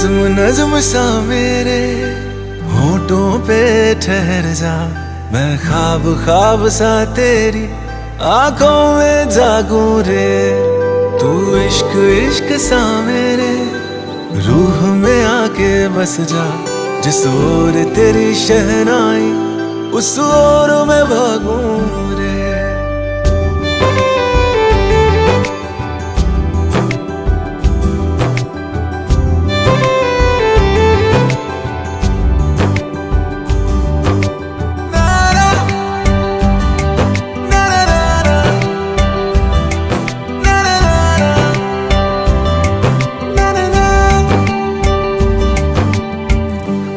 नज्म नज्म सा मेरे होठों पे ठहर जा, मैं ख्वाब ख्वाब सा तेरी आंखों में जागूं रे। तू इश्क इश्क सा मेरे रूह में आके बस जा, जिस ओर तेरी शहनाई उस ओर मैं भागूं रे।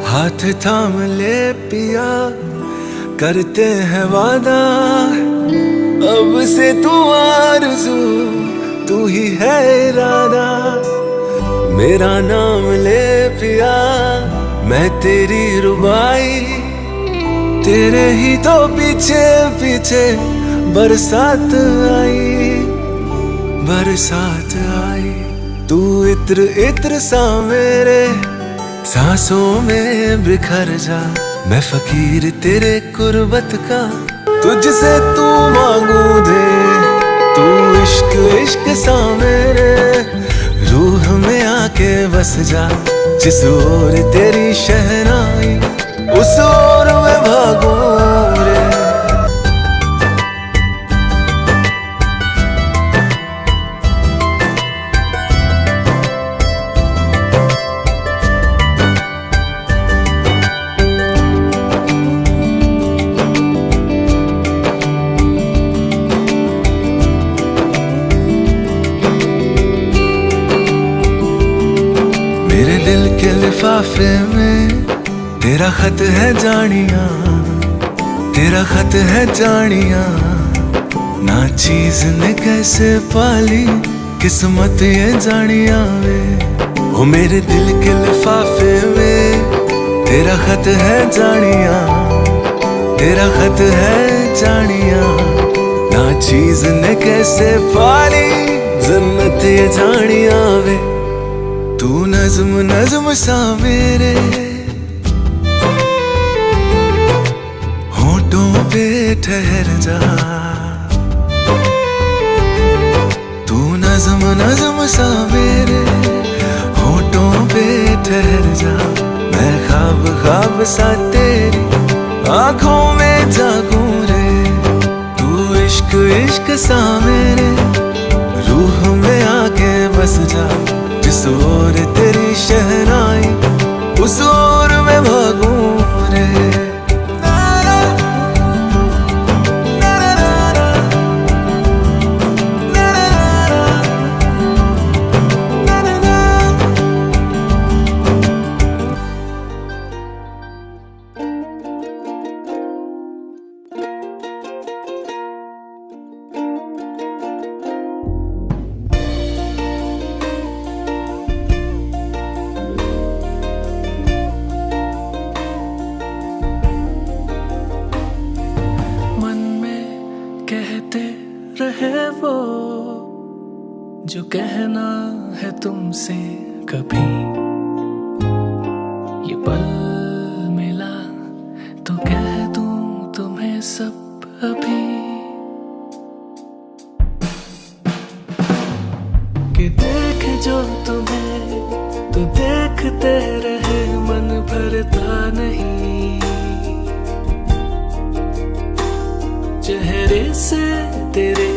हाथ थाम ले पिया, करते हैं वादा, अब से तू आरज़ू तू ही है इरादा। मेरा नाम ले पिया, मैं तेरी रुबाई, तेरे ही तो पीछे पीछे बरसात आई, बरसात आई। तू इत्र इत्र सा मेरे सांसों में बिखर जा, मैं फकीर तेरे कुर्बत का, तुझसे तू मांगू दे। तू इश्क इश्क सा मेरे रूह में आके बस जा, जिस ओर तेरी शहनाई उस ओर मैं भागूं रे। मेरे दिल के लिफाफे में तेरा खत है जानिया, तेरा खत है जानिया। ना चीज ने कैसे पाली किस्मत ये जानिया वे। ओ मेरे दिल के लिफाफे में तेरा खत है जानिया, तेरा खत है जानिया। ना चीज ने कैसे पाली जन्नत ये जानिया वे। तू नज्म नज्म सा मेरे होठों पे ठहर जा, तू नज्म नज्म सा मेरे होठों पे ठहर जा। मैं ख्वाब ख्वाब सा तेरी आंखों में जागूं रे। तू इश्क इश्क सा मेरे रूह में आके बस जा, जिस ओर तेरी शहनाई उस ओर मैं भागूं रे। रहे वो जो कहना है तुमसे कभी, ये पल मिला तो कह दूं तुम्हें सब अभी। कि देखे जो तुम्हें तो देखते रहे, मन भरता नहीं चेहरे से तेरे,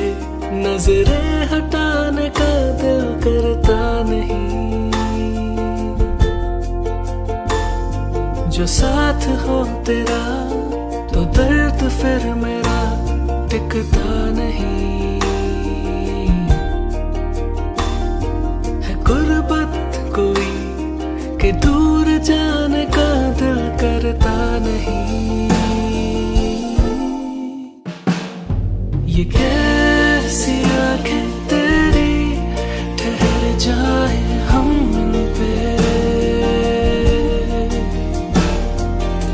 नजरें हटाने का दिल करता नहीं। जो साथ हो तेरा तो दर्द फिर मेरा टिकता नहीं। है गुर्बत कोई कि दूर जाने का दिल करता नहीं। ये कैसी आंखें तेरी ठहर जाए हम इन पे,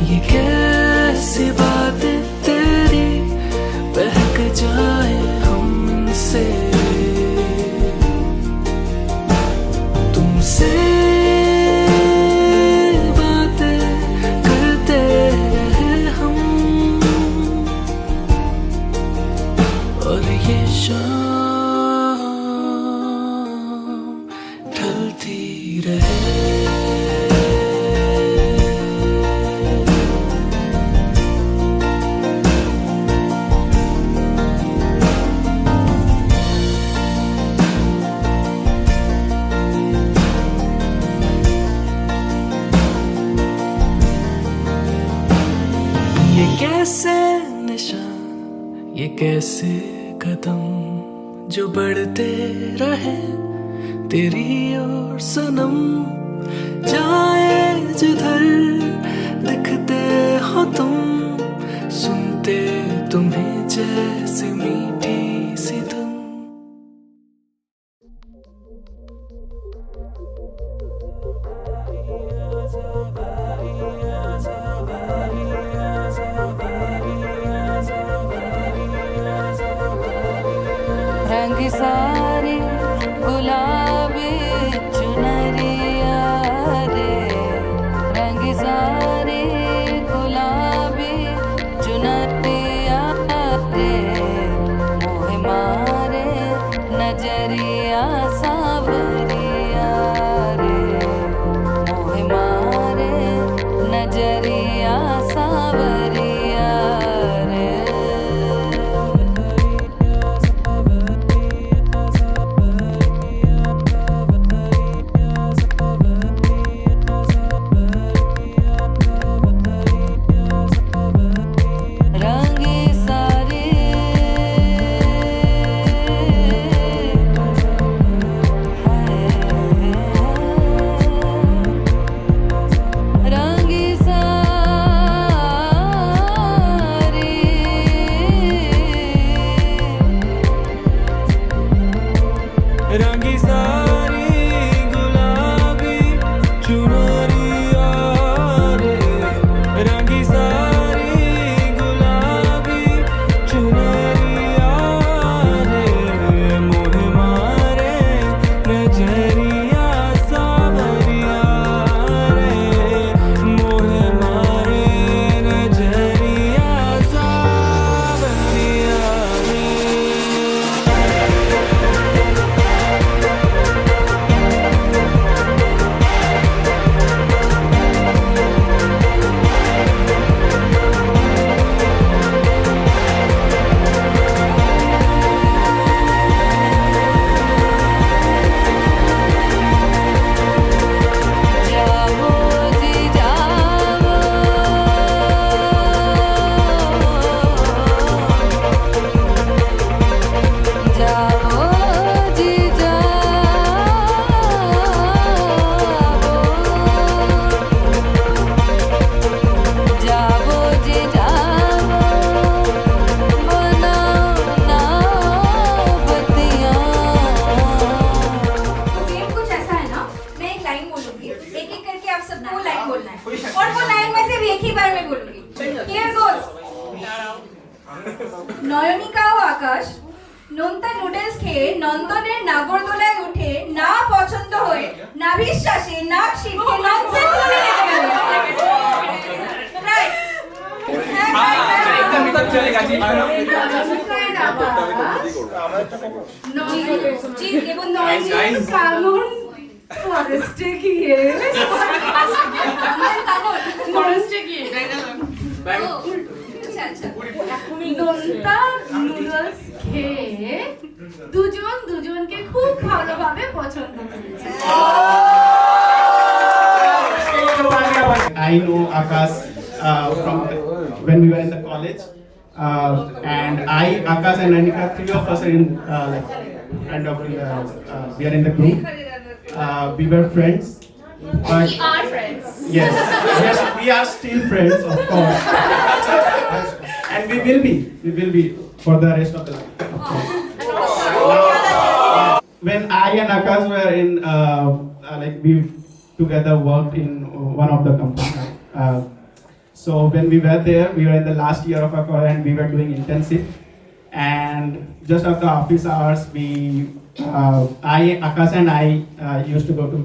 ये कैसी बातें तेरी बहक जाए हम इनसे। तुमसे शाम ढलती रहे। ये कैसे नशा, ये कैसे कदम जो बढ़ते रहे तेरी ओर सनम, जाए जिधर दिखते हो तुम, सुनते तुम्हें जैसे मीठी सी धुन। रंग सारी गुलाबी चुनरिया रे, रंग सारी गुलाबी चुनरिया रे, मोह मारे नजरिया सावरिया रे, मोह मारे नजरिया सावरिया रे। रंगी सारी रंगी सारी रंगी सारी गुलाबी चुनरिया रे, रंगी सारी गुलाबी चुनरिया रे, मोह मारे नजरिया सावरिया रे, मोह मारे नजरिया सावरिया रे। जाओ जी जाओ, जाओ जी जाओ, जाओ जी जाओ, बनाओ ना बतियाँ। गेम कुछ ऐसा है ना, मैं एक लाइन बोलूंगी, एक एक करके आप सबको लाइन बोलना है और वो लाइन मैं सिर्फ एक ही बार में बोलूंगी। Here goes. নয়নিকা ও আকাশ নোনতা নুডলস খেয়ে নন্দনের নাগরদোলায় উঠে না পছন্দ হয়ে না বিশ্বাসে না শিখে ননসেন্স বলে রেখে গেল। রাইট एकदम चलेगा जी मैडम। জি এবং নয়নি কামন ফরেস্টে গিয়ে কামন ফরেস্টে গিয়ে আচ্ছা আচ্ছা নোনতা নুডলস খেয়ে দুজন দুজনকে খুব ভালোভাবে পছন্দ করেছে। I know Akash from when we were in the college, and Akash and Anika, three of us are in like kind of we are in the group. We were friends, but We are friends. yes, we are still friends, of course, and we will be for the rest of the life. Of course. When I and Akash were in like we together worked in one of the companies. So when we were there, we were in the last year of our college and we were doing intensive. And just after office hours, Akash and I used to go to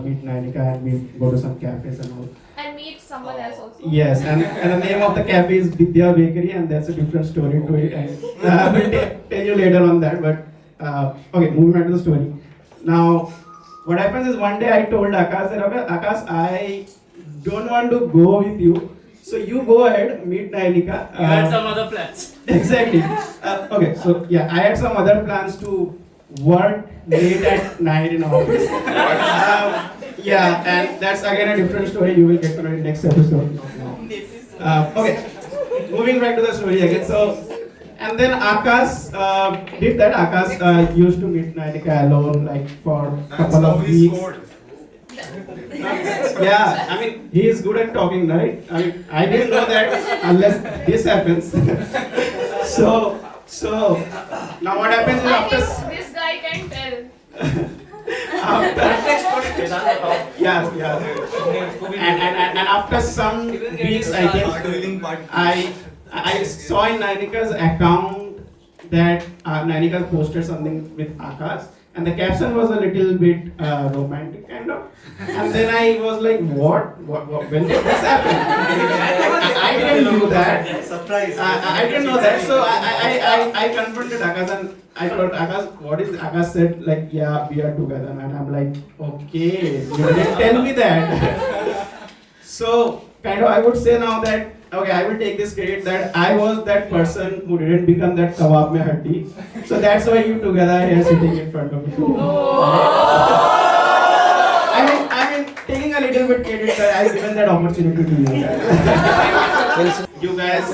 meet Nainika, and we go to some cafes and all. And meet someone else also. Yes, and the name of the cafe is Vidya Bakery, and that's a different story to it. And I will tell you later on that. But okay, moving on to the story. Now, what happens is one day I told Akash that Akash, I don't want to go with you. So you go ahead, meet Nainika. You had some other plans. Exactly. Okay, so yeah, I had some other plans to work late at night in office. Yeah, and that's again a different story. You will get to know in next episode. Okay, moving back to the story again. So, and then Akash did that. Akash used to meet Nainika alone, like for a couple of weeks. Yeah, I mean, he is good at talking, right? I mean, I didn't know that unless this happens. So now what happens is I after think this guy can tell. yeah, and after some weeks, I think I saw in Nainika's account that Nainika posted something with Akash. And the caption was a little bit romantic kind of. And then I was like, what? When did this happen? I didn't do that. Surprise. I didn't know that. So I confronted Akash and I told Akash, what is Akash said, like, yeah, we are together. And I'm like, okay, you didn't tell me that. So kind of I would say now that, okay, I will take this credit that I was that person who didn't become that kebab mein haddi. So that's why you together here sitting in front of me. I mean, taking a little bit credit that I've given that opportunity to you guys. You guys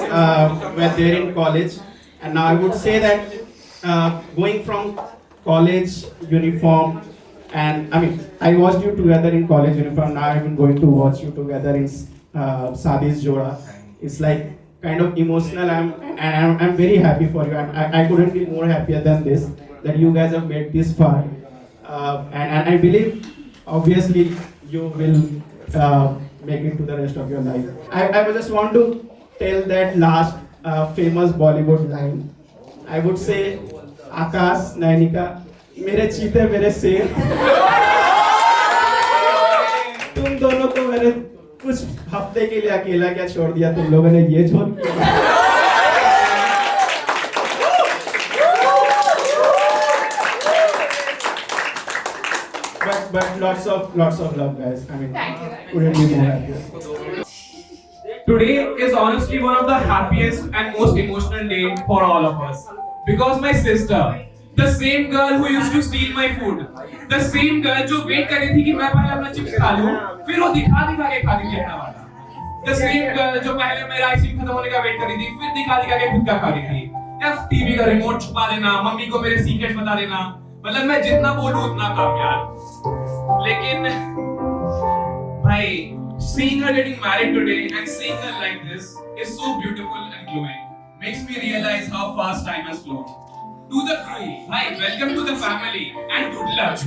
were there in college, and now I would say that going from college uniform, and I mean, I watched you together in college uniform. Now I'm going to watch you together in Sadi's Joda. It's like kind of emotional. I'm very happy for you. I couldn't be more happier than this that you guys have made this far. And I believe obviously you will make it to the rest of your life. I just want to tell that last famous Bollywood line. I would say, Akash, Nainika, मेरे चीते मेरे शेर, तुम दोनों को मैंने कुछ हफ्ते के लिए अकेला क्या छोड़ दिया, तुम लोगों ने ये छोड़ दिया. But lots of love, guys. I mean, Thank you. couldn't be more happier. Today is honestly one of the happiest and most emotional day for all of us. Because my sister, the same girl who used to steal my food, the same girl जो wait कर रही थी कि मैं पहले अपना chips खा लूं, फिर वो दिखा के खाती थी अपना वाला. The same girl जो पहले मेरा आइसक्रीम खत्म होने का वेट कर रही थी, फिर दिखा के खुद का खा रही थी. या टीवी का रिमोट छुपा देना, मम्मी को मेरे सीक्रेट बता देना. मतलब मैं जितना बोलूं उतना कम यार. लेकिन भाई, seeing her getting married today and seeing her like this is so beautiful and glowing. Makes me realize how fast time has flown. To the crew, hi, welcome to the family and good luck.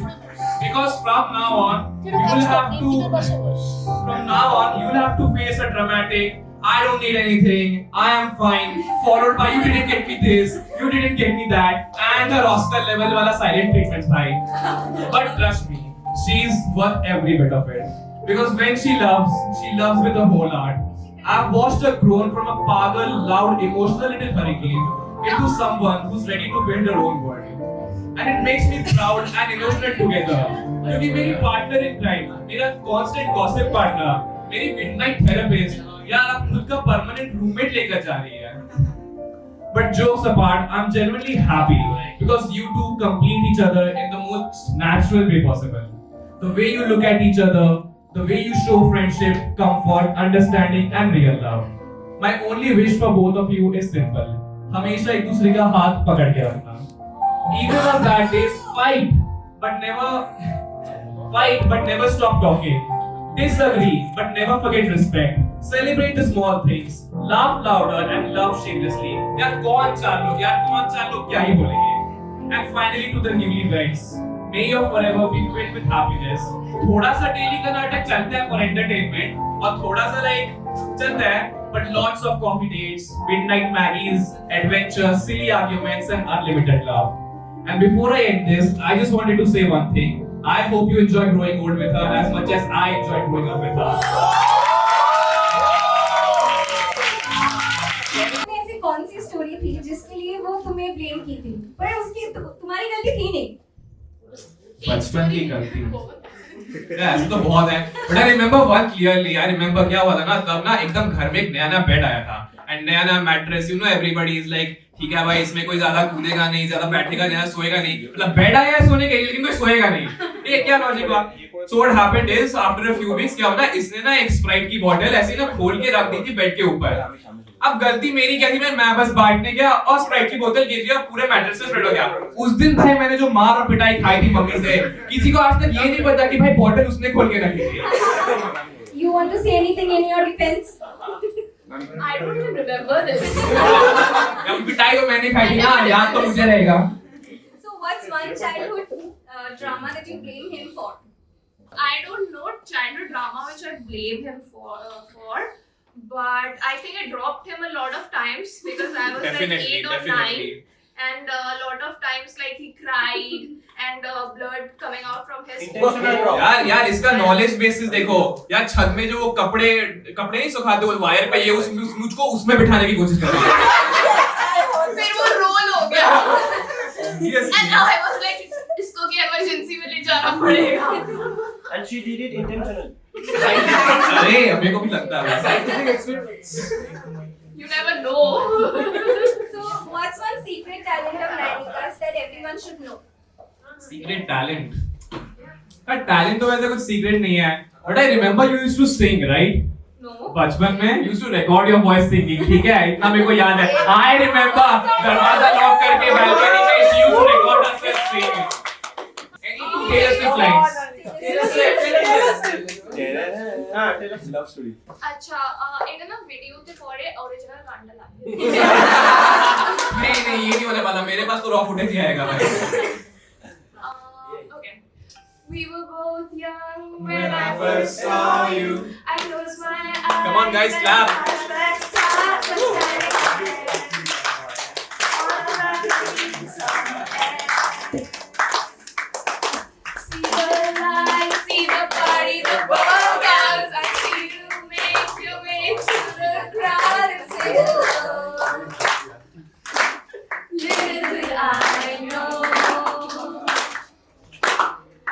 Because from now on, you will have to face a dramatic, I don't need anything, I am fine, followed by you didn't get me this, you didn't get me that, and the roster level wala silent treatment bhai. But trust me, she's worth every bit of it. Because when she loves with her whole heart. I've watched her grown from a pagal, loud, emotional little hurricane into someone who's ready to build her own world. And it makes me proud and emotional together. क्योंकि मेरी partner in crime, मेरा constant gossip partner, मेरी midnight therapist, यार अब खुद का permanent roommate लेकर जा रही है. But jokes apart, I'm genuinely happy because you two complete each other in the most natural way possible. The way you look at each other, the way you show friendship, comfort, understanding, and real love. My only wish for both of you is simple. हमेशा एक दूसरे का हाथ पकड़ के रखना. Even on bad days, fight, but never stop talking. Disagree, but never forget respect. Celebrate the small things. Laugh louder and love shamelessly. यार कौन चार लोग क्या ही बोलेंगे? And finally to the newlyweds. May your forever be filled with happiness. थोड़ा सा daily का नाटक चलता है for entertainment और थोड़ा सा like चलता है, but lots of coffee dates, midnight Maggies, adventures, silly arguments, and unlimited love. And before I end this, I just wanted to say one thing. I hope you enjoy growing old with her as much as I enjoyed growing up with her. थी जिसके लिए वो तुम्हें blame की थी, पर उसकी तुम्हारी गलती थी नहीं? बचपन की गलती ऐसे तो बहुत है, but I remember one clearly. I remember क्या हुआ था ना, तब ना एकदम घर में एक नया बेड आया था एंड नया mattress, you know everybody is like ठीक है भाई इसमें कोई ज्यादा कूदेगा नहीं, ज्यादा बैठेगा नहीं, सोएगा नहीं, मतलब बेड आया है सोने के लिए लेकिन कोई सोएगा नहीं, ये क्या लॉजिक हुआ? So what happened is after a few weeks क्या हुआ ना, इसने ना एक स्प्राइट की बोतल ऐसे ना खोल के रख दी थी बेड के ऊपर। अब गलती मेरी क्या थी, मैं बस बांटने गया और स्प्राइट की बोतल गिर गया, पूरे मैट्रेस पे स्प्रेड हो गया। उस दिन से मैंने जो मार और पिटाई खाई थी मम्मी से, किसी को आज तक ये नहीं पता कि भाई बोतल उसने खोल के रखी थी। You want to say anything in your defense? I don't even remember this. अब पिटाई तो मैंने खाई थी ना, याद तो मुझे रहेगा। So what's one childhood drama that you blame him for? I don't know childhood drama which I blame him for, but I think I dropped him a lot of times because I was like 8 or 9, and a lot of times like he cried and blood coming out from his face. यार इसका knowledge basis देखो यार, छत में जो वो कपड़े नहीं सुखाते वो वायर पे, ये मुझको उसमें बिठाने की कोशिश कर रही है। फिर वो रोल हो गया Yes. and now I was like इसको की इमरजेंसी में ले जाना पड़ेगा। And she did it intentionally. अरे मेरे को भी लगता है scientific experience. You never know. So what's one secret talent of Nainikas that everyone should know? Secret talent? Talent तो वैसे कुछ सीक्रेट नहीं है, but I remember you used to sing right? No. बचपन में used to record your voice singing, ठीक है इतना मेरे को याद है। आई रिमेम्बर दरवाजा लॉक करके बालकनी में she used to record herself singing. Any two Taylor Swift lines? Tell us love story. अच्छा এটা না ভিডিওতে পরে অরিজিনাল গানটা লাগে। नहीं ये नहीं होने वाला, मेरे पास तो रॉ फुटेज ही आएगा भाई। Okay. We were both young when I first saw you. I closed my eyes. Come on, guys, clap. Flashbacks start to see the lights, see the party, the ball gowns. I see you make your way to the crowd and say hello. Little did I know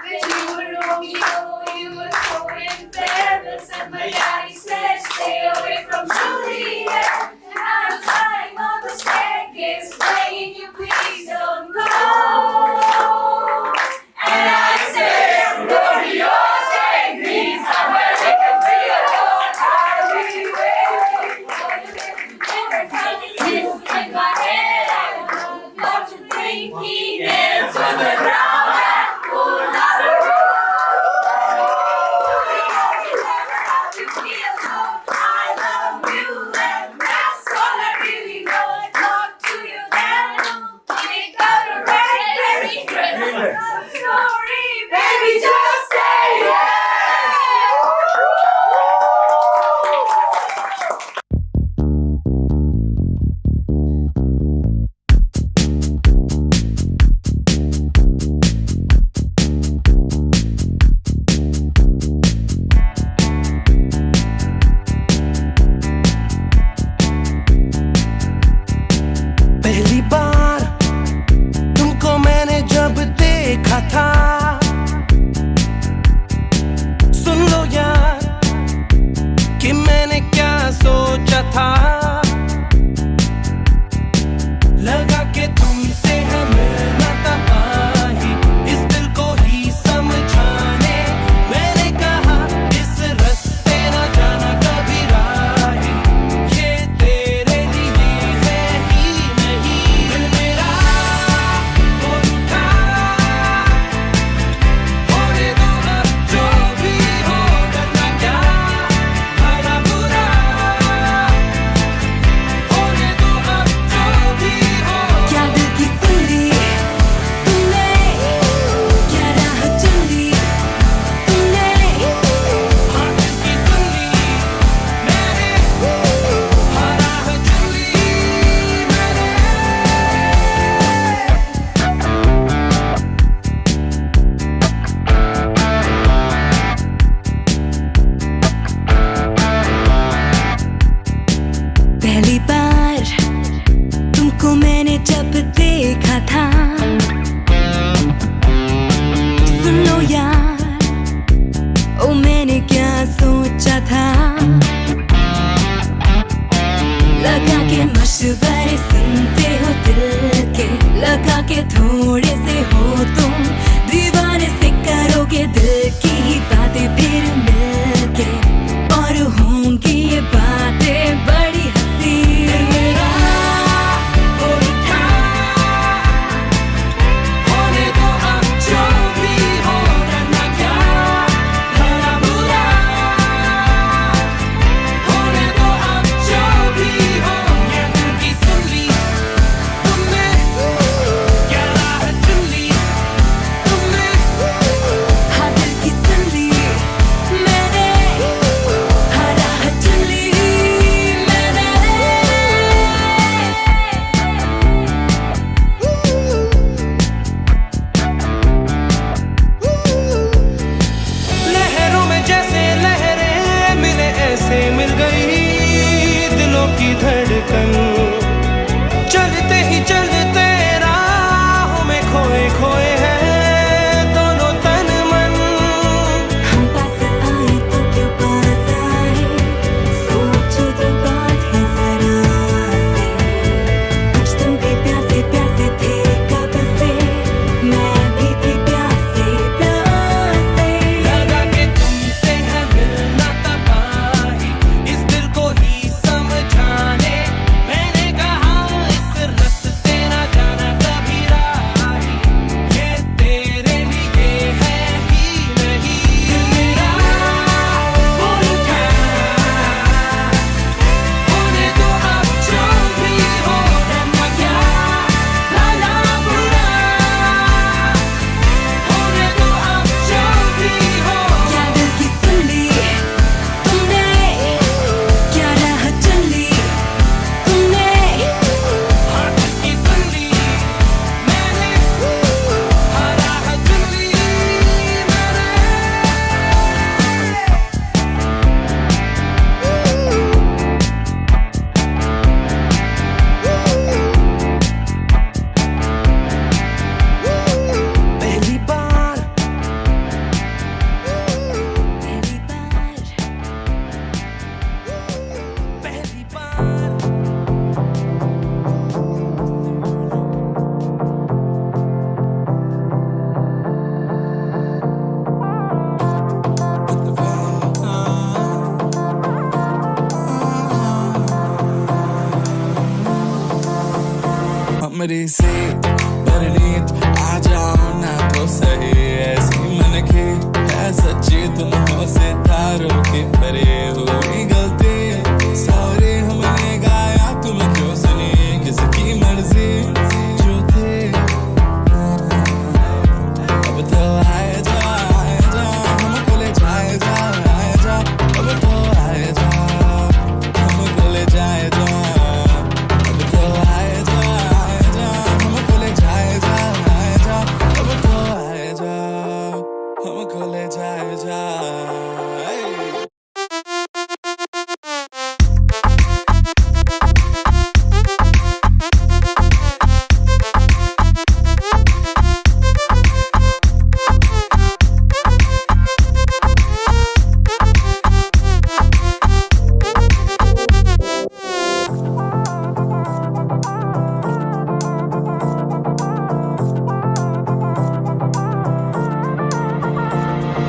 that you were Romeo, you were throwing feathers, and my daddy said stay away from Juliet. And I was lying on the staircase, begging you please don't go. And I said, Romeo, stay please, somewhere we can be alone. I'll be waiting for you. Every time you kiss in my head, I want to think he is to the ground and pull out the road. I love you, and that's all I really want. Talk to you then. Think of the right Christmas story, baby, just say yes. पहली बार तुमको मैंने जब देखा था, सुन लो यार कि मैंने क्या सोचा था, लगा के तुमसे हमें ना तबाही, इस दिल को ही समझाने मैंने कहा इस रास्ते ना जाना कभी राही, ये तेरे लिए है ही नहीं। दिल मेरा वो उठा, होने दो अब जो भी हो, करना क्या भला बुरा, होने दो अब जो भी हो। क्या दिल की तुमको मैंने जब देखा था, सुन लो यार, ओ मैंने क्या सोचा था। लगा के मशवरे सुनते हो दिल के, लगा के थोड़े से हो तुम दीवाने से करोगे दिल की ही बातें फिर मिलके, और होंगी ये बातें बड़ी हंसी। मेरा कोई था, होने दो अब जो भी हो, डरना क्या, भला बुरा, होने दो अब जो भी हो। क्या दिल की सुन ली तुमने, क्या राह चुन ली तुमने, हाँ दिल की सुन ली मैंने, हाँ राह चुन ली मैंने। लहरों में जैसे लहरें मिले ऐसे मिल गई दिलों की धड़कन, चलते ही चलते राहों में खोए खोए हैं दोनों तन मन। हम पास आए तो क्यों पास आए, सोचो तो बात है जरा से। कुछ तुम भी प्यासे प्यासे थे कब से, मैं भी थी प्यासे प्यासे। लगा के तुमसे है मिलना तबाही, इस दिल को ही समझाने मैंने कहा इस रास्ते ना जाना कभी राही, ये तेरे लिए है ही नहीं। मेरा बोल क्या, होने दो अब जो भी हो, डरना क्या, भला बुरा, होने दो अब जो भी हो। क्या दिल की सुन ली तुमने, क्या राह चुन ली तुमने, हाँ दिल की सुन ली मैंने, हाँ राह चुन ली मैंने। पहली बार पहली बार पहली बार हमरी से परनीत आ जाओ ना तो सही, ऐसी मन की है सच्ची तुम हो सितारों की परे हुई गलती, सॉरी हमने गाया तुम क्यों सुनी, किसकी मर्जी जो थे। अब तो आए जा हमको ले जाए जा, आए जा अब तो आए जा हमको ले जाए जा, अब तो आए जा हमको ले जाए जा, आए जा अब तो आए जा हमको ले जाए जा।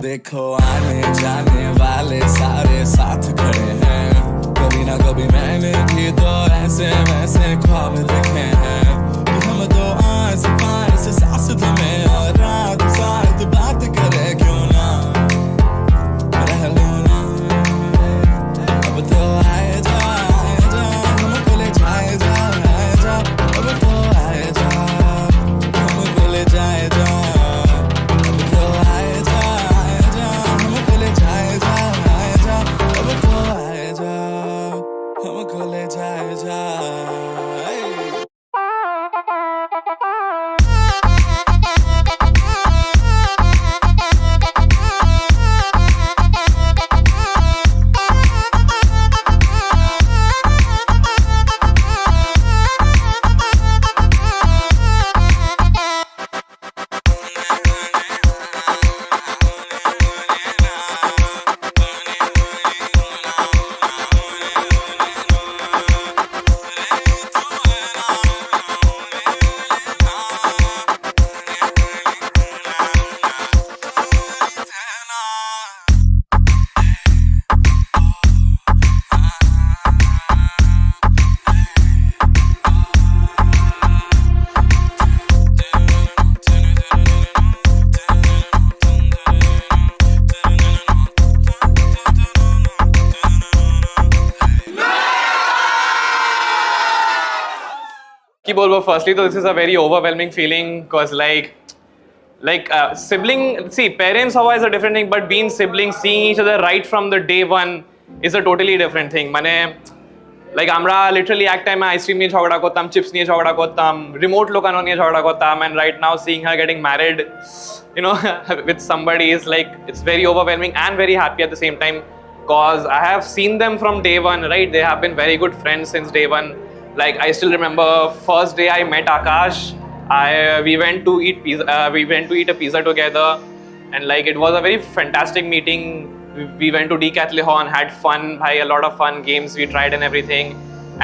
देखो आने जाने वाले सारे साथ खड़े हैं, कभी ना कभी मैंने भी तो ऐसे वैसे ख्वाब देखे हैं कि हम तो आस पास सास तुम्हें और रात साथ बात करे क्यों ना रह लो ना। अब तो आए जा हमको ले जाए जा, आए जा अब तो आए जा हमको ले जाए जा, अब तो आए जा हमको ले जाए जा, आए जा कि बोलबो firstly तो this is a very overwhelming feeling because like sibling, see, parents how is a different thing, but being siblings, seeing each other right from the day one is a totally different thing. মানে like আমরা literally এক টাইমে ice cream নিয়ে ঝগড়া করতাম, chips নিয়ে ঝগড়া করতাম, রিমোট লোকানো নিয়ে ঝগড়া করতাম, and right now seeing her getting married, you know, with somebody is like, it's very overwhelming and very happy at the same time because I have seen them from day one, right? They have been very good friends since day one. Like I still remember first day I met Akash, we went to eat a pizza together, and like it was a very fantastic meeting. We went to Decathlon, had fun, a lot of fun games we tried and everything,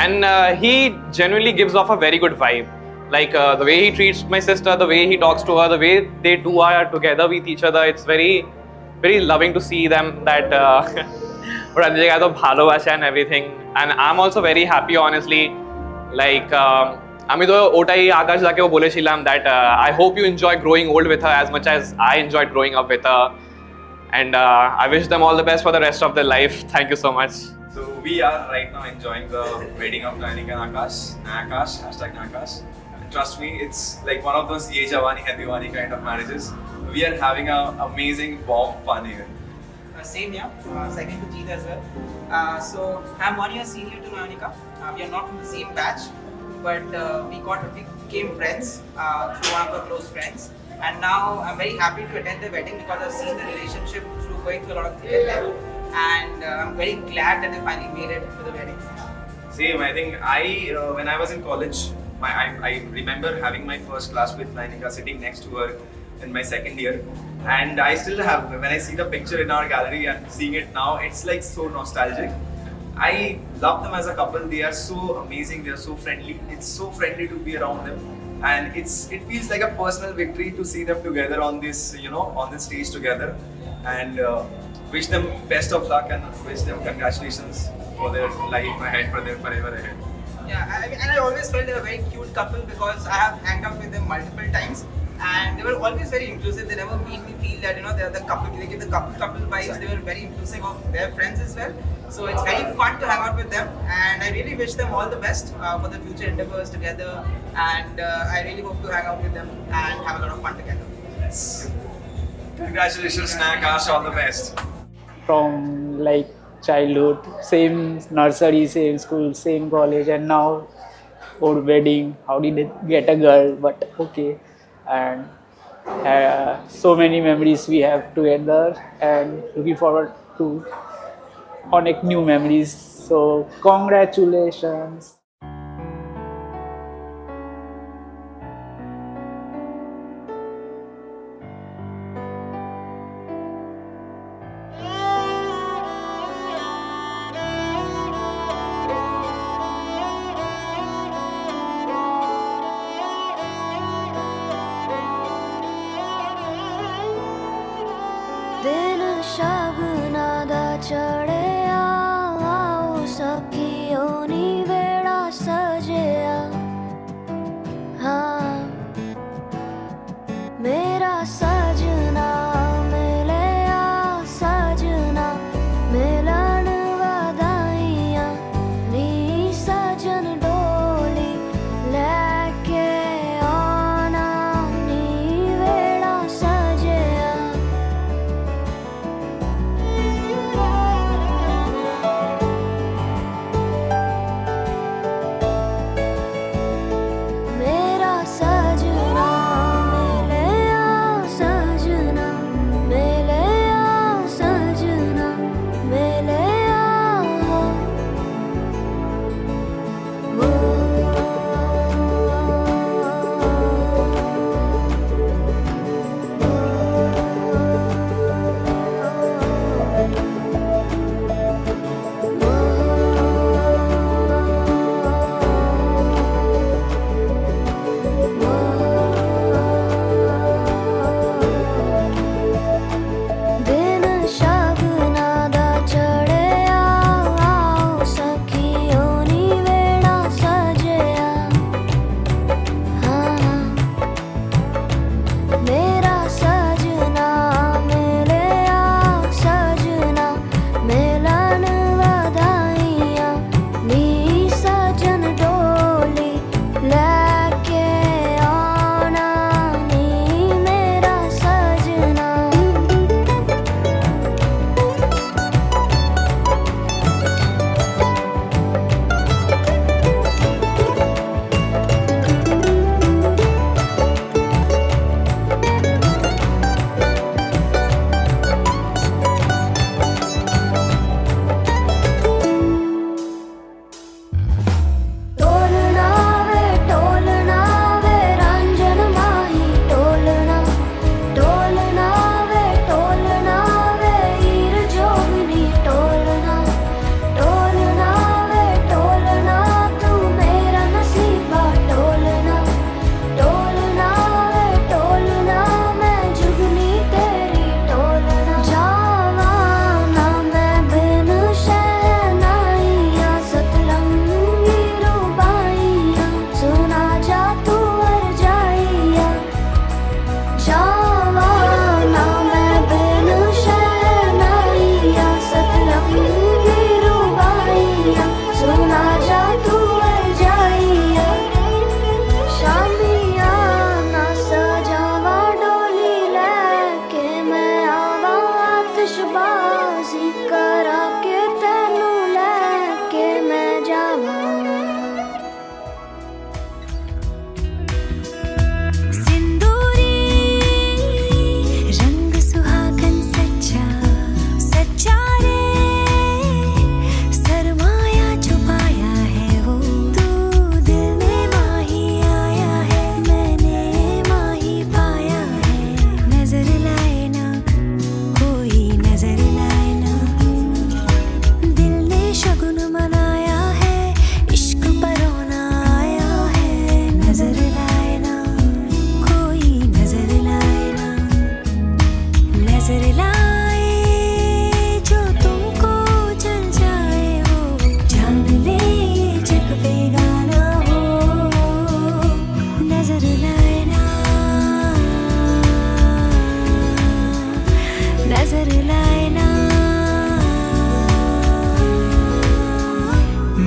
and he genuinely gives off a very good vibe. Like the way he treats my sister, the way he talks to her, the way they two are together with each other, it's very very loving to see them that and everything. And I'm also very happy, honestly. Like আমি তো ওটাই আকাশ দাকেও বলেছিলাম that I hope you enjoy growing old with her as much as I enjoyed growing up with her, and I wish them all the best for the rest of their life. Thank you so much. So we are right now enjoying the wedding of Nayanika and Akash. Akash, hashtag Akash. Trust me, it's like one of those Ye Jawani Hai Diwani kind of marriages. We are having an amazing bomb fun here. Same here, second to Jeet as well. So I'm 1 year senior to Nayanika. We are not from the same batch, but we became friends through one of our close friends. And now I'm very happy to attend the wedding because I've seen the relationship through going through a lot of things with them. And I'm very glad that they finally made it to the wedding. Same, I think when I was in college, I remember having my first class with Nayanika, sitting next to her in my second year. And I still have, when I see the picture in our gallery and seeing it now, it's like so nostalgic. I love them as a couple. They are so amazing. They are so friendly. It's so friendly to be around them, and it feels like a personal victory to see them together on this, on this stage together. And wish them best of luck and wish them congratulations for their life ahead, for their forever ahead. Yeah, and I always felt they were a very cute couple because I have hanged out with them multiple times, and they were always very inclusive. They never made me feel that they're the couple. They give the couple vibes. They were very inclusive of their friends as well. So it's very fun to hang out with them, and I really wish them all the best for the future endeavors together. And I really hope to hang out with them and have a lot of fun together. Yes. Congratulations, Akash. All the best. From like childhood, same nursery, same school, same college, and now our wedding. How did it get a girl? But okay, and so many memories we have together, and looking forward to connect new memories. So congratulations. दिन शगुना दा चढ़िया आओ सखियो नी वेड़ा सजिया हाँ मेरा सजना मिलिया सजना मिलन वधाइयां नी सजन डोली लेके आना नी वेड़ा सजिया नजर लाना, नजर लाना।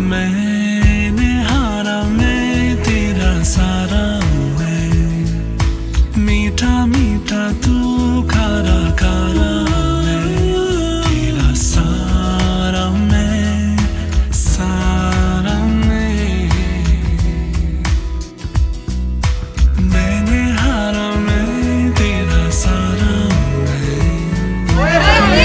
मैंने हारा, मैं तेरा सारा मैं, मीठा मीठा तू खारा खारा मैं, तेरा सारा मैं, सारा मैं। मैंने हारा, मैं तेरा सारा मैं।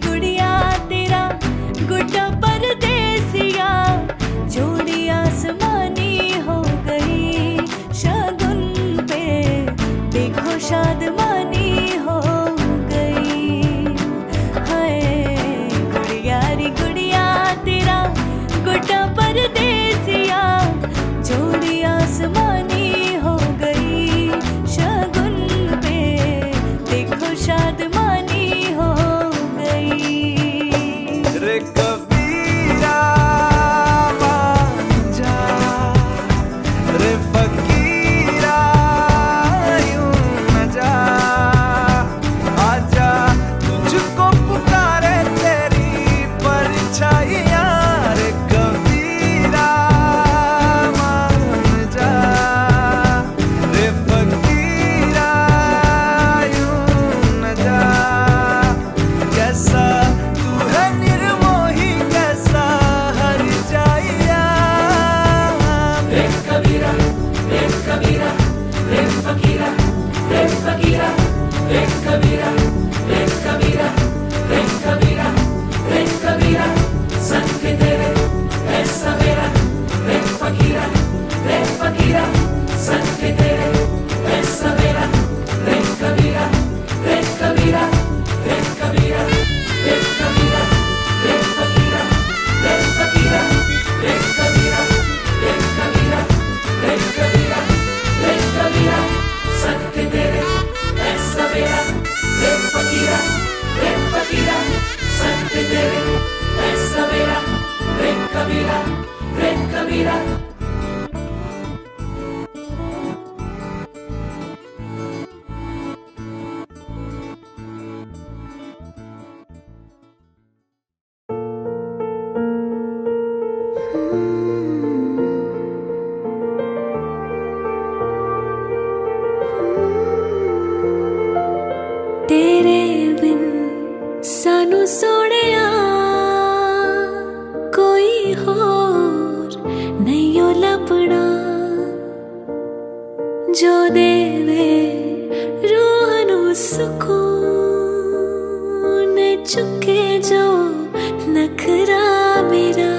गुड़िया तेरा गुड्डा परदेसिया जोड़ी आसमानी हो गई शगुन पे देखो शादमानी हो गई हाय गुड़िया रे गुड़िया तेरा गुड्डा परदेसिया जोड़ी आसमानी हो गई शगुन पे देखो शादमानी हो गई रे कबीरा मान जा, रे फकीरा यूं न जा, आजा तुझको पुकारे तेरी परछाइयाँ। रे कबीरा मान जा, रे फकीरा यूं न जा, कैसा तू है निर्मोही कैसा हर जाइया। रे कबीरा रे कबीरा रे फकीरा रे फकीरा रे कबीरा रे कबीरा रे कबीरा रे कबीरा संग तेरे ऐसा मेरा रे फकीरा संग तेरे ऐसा मेरा रे कबीरा रे कबीरा रे कबीरा रे कबीरा रे फकीरा रे फकीरा रे कबीरा रे कबीरा रे कबीरा रे कबीरा संग तेरे ऐसा मेरा रे फकीरा संग तेरे ऐसा मेरा रे कबीरा रे कबीरा। तेरे बिन सानू सोड़िया कोई होर नहीं ओ लभना जो देवे रूह नू सुकून चुके जो नखरा मेरा।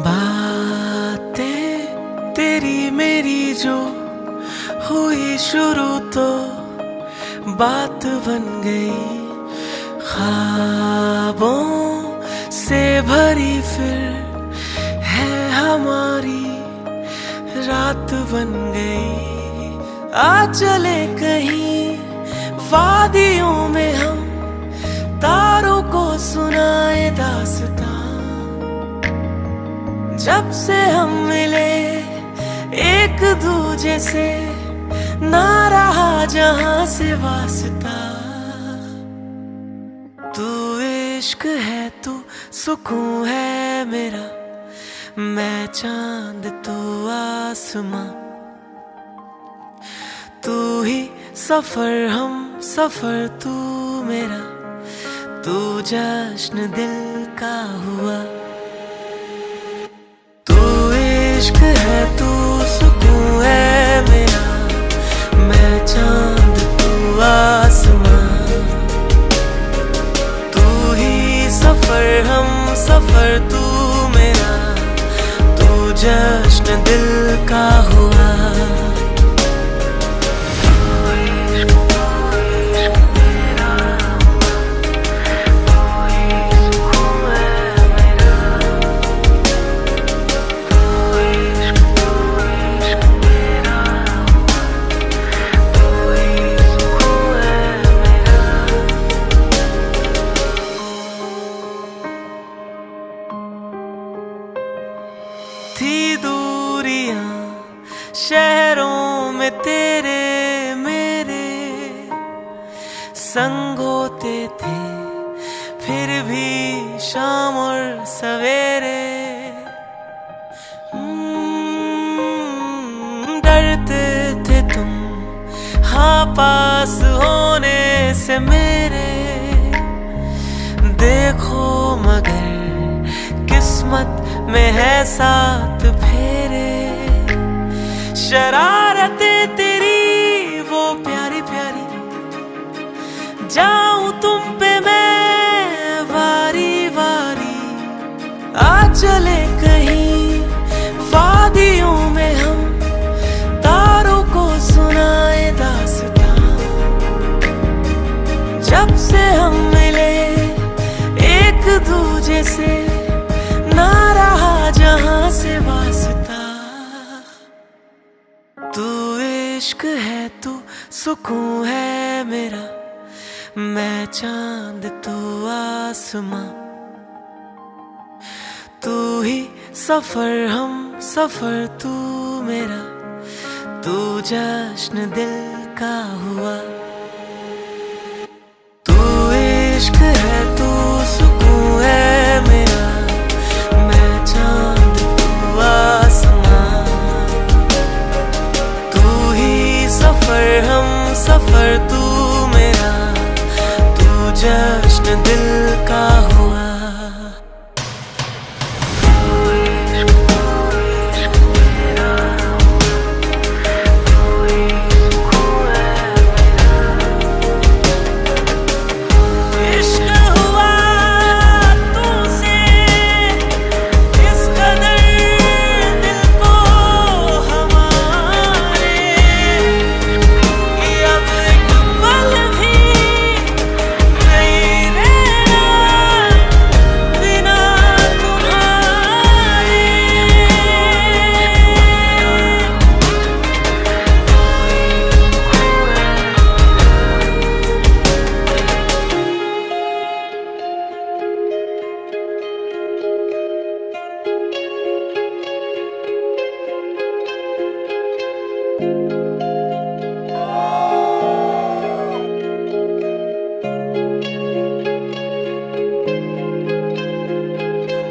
बातें तेरी मेरी जो हुई शुरू तो बात बन गई, ख्वाबों से भरी फिर है हमारी रात बन गई। आ चले कहीं वादियों में हम तारों को सुनाए दास्तां, जब से हम मिले एक दूजे से ना रहा जहां से वास्ता। तू इश्क है तू सुकून है मेरा, मैं चांद तू आसमां, तू ही सफर हम सफर तू मेरा, तू जश्न दिल का हुआ। इश्क है तू सुकून है मेरा, मैं चांद तू आसमां, तू ही सफर हम सफर तू मेरा, तू जश्न दिल का हुआ। थी दूरियां शहरों में तेरे मेरे संग होते थे, फिर भी शाम और सवेरे डरते थे तुम पास होने से मेरे, देखो मगर किस्मत में है साथ फेरे। शरारतें तेरी वो प्यारी प्यारी, जाऊं तुम पे मैं वारी वारी। आ चले कहीं वादियों में हम, तारों को सुनाए दास्तां। जब से हम मिले एक दूजे से, ना रहा जहां से वास्ता। तू इश्क है, तू सुकून है मेरा, मैं चांद तू आसमां। तू ही सफर हम सफर तू मेरा, तू जश्न दिल का हुआ। तू इश्क है, तू सुकून है मेरा, मैं चांद तू आसमां। तू ही सफर हम सफर तू मेरा, तू जश्न दिल का हुआ।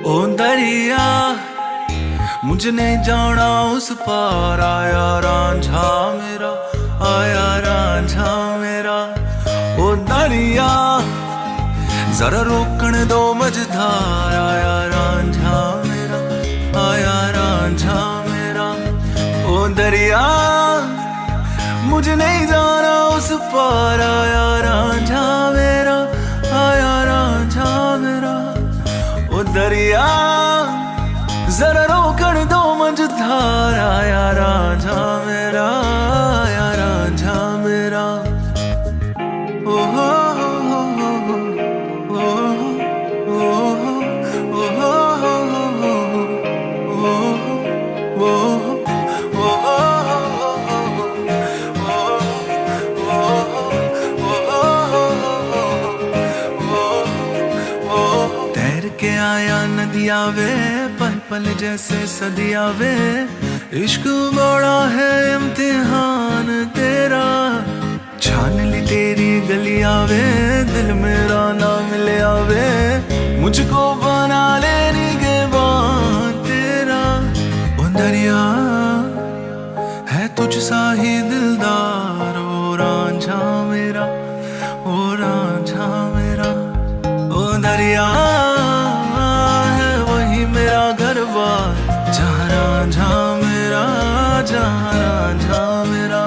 ओ दरिया मुझे नहीं जाना उस पार, आया रांझा मेरा, आया रांझा मेरा। ओ दरिया जरा रोकन दो मझधार, आया रांझा मेरा, आया रांझा मेरा। ओ दरिया मुझे नहीं जाना उस पार, आया रांझा मेरा, आया रांझा मेरा। ओ दरिया जरा रोकन दो मझधार, आया रांझा मेरा, आया रांझा मेरा। ओ हो हो हो हो ओ हो ओ हो ओ हो तैर के आया नदिया वे, पल पल जैसे सदिया वे। इश्क बड़ा है इम्तिहान तेरा, छान ली तेरी गलिया वे, दिल मेरा ना मिले आवे। मुझको बना ले निगहबान तेरा। ओ दरिया है तुझ सा ही दिलदार, ओ रांझा मेरा, ओ रांझा मेरा। ओ दरिया है वही मेरा घर बार, जहाँ रांझा मेरा, जहाँ रांझा मेरा।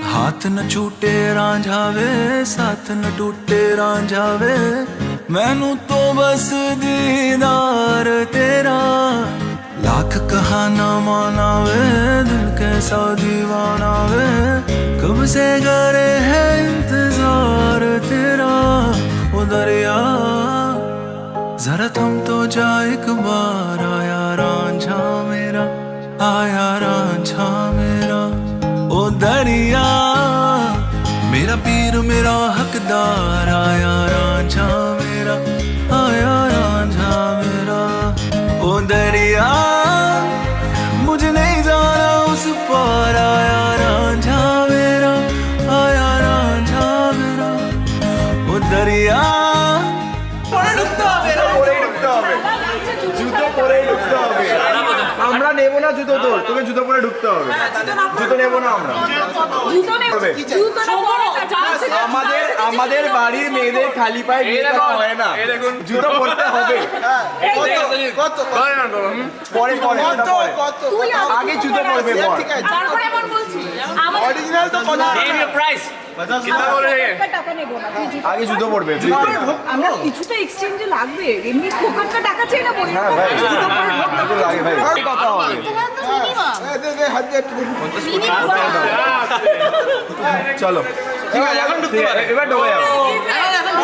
हाथ न छूटे रांझावे, साथ न टूटे रांझावे। मैनू तो बस दीदार तेरा, लाख कहा ना माना वे, दिल कैसा दीवाना वे। कब से करे है इंतजार तेरा। ओ दरिया जरा थम तो जा एक बार, आया रांझा मेरा, आया रांझा मेरा। ओ दरिया मेरा पीर मेरा हकदार, आया रांझा मेरा, आया रांझा मेरा। ओ दरिया मुझे नहीं না জুতো তোর, তোকে জুতো পরে ঢুকতে হবে। জুতো নেবো না আমরা। আমাদের বাড়ির মেয়েদের খালি পায়ে বিয়ে করা হয় না, জুতো পরতে হবে। পরে পরে আগে জুতো পরবে পর। অরিজিনাল তো প্রাইস আগে জুতো পরবে। আমরা কিছুটা এক্সচেঞ্জে লাগবে, এমনি ফোকাটটা টাকা চাই না বলি। হ্যাঁ ভাই লাগে ভাই কথা হবে। চলো ঠিক আছে, এখন ঢুকতে পারে। এবার ঢোকা যাবে,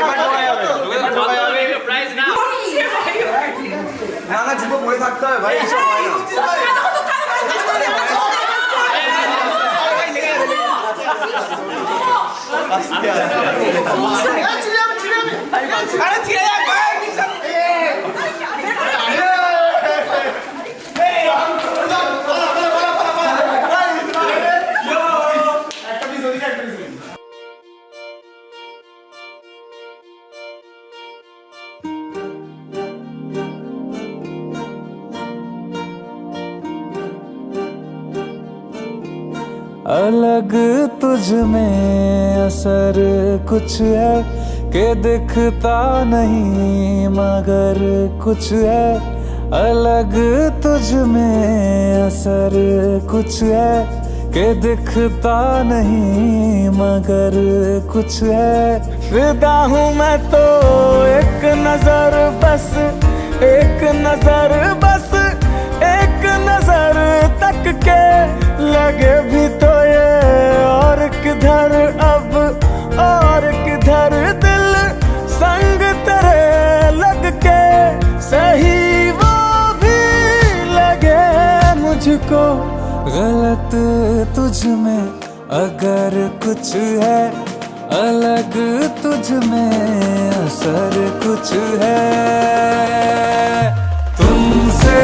এবার ঢোকা যাবে, এবার ঢোকা যাবে। প্রাইস না না না জুতো পরে থাকতে হবে ভাই, এসব হয় না। अलग तुझ में असर कुछ है कि दिखता नहीं मगर कुछ है। अलग तुझ में असर कुछ है कि दिखता नहीं मगर कुछ है। फिदा हूँ मैं तो एक नजर बस, एक नजर बस, एक नजर तक के लगे भी तो ये और किधर अब और किधर दिल संग तेरे लग के सही वो भी लगे मुझको। गलत तुझ में अगर कुछ है, अलग तुझ में असर कुछ है। तुमसे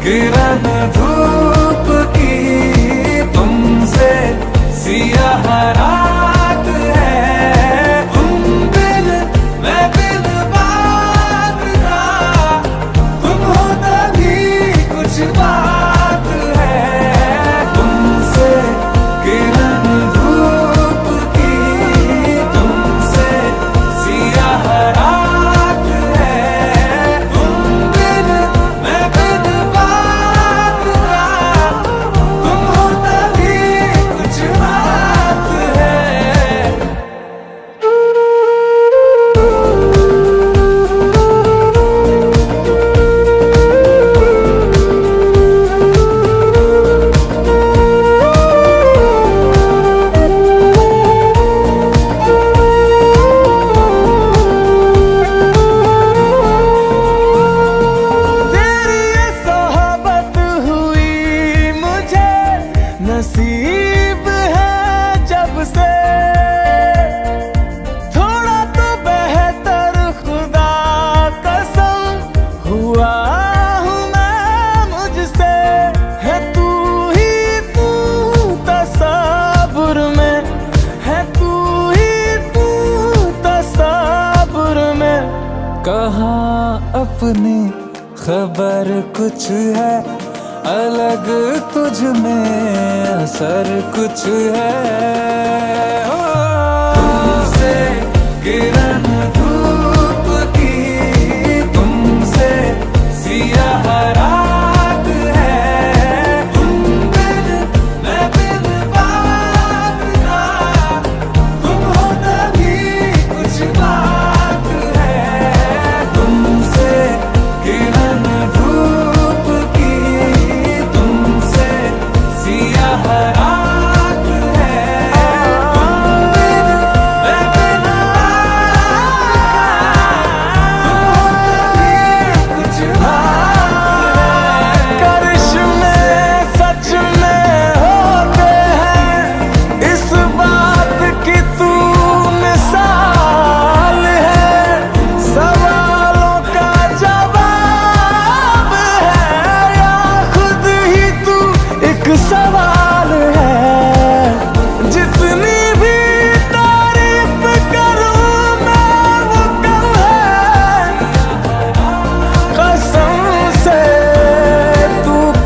किरण धूप की, तुमसे सियाह रात है। तुम बिन मैं बिन बात का, तुम हो तभी कुछ बात है। तुमसे किरण धूप की, तुमसे सियाह रात है। तुम बिन मैं बिन बात का, तुम हो तभी कुछ बात है। तेरी ये सोहबत हुई मुझे नसीब है जब से। थोड़ा तो बेहतर खुदा कसम हुआ हूँ मैं मुझसे। है तू ही तू तसव्वुर में, है तू ही तू तसव्वुर में। कहाँ अपनी खबर कुछ है, अलग तुझ में असर कुछ है। तुमसे किरण धूप की, तुमसे सियाह रात है। तुम बिन मैं बिन बात का, तुम हो तभी कुछ बात है। तुमसे किरण धूप की, तुमसे सियाह रात है। तुम बिन मैं बिन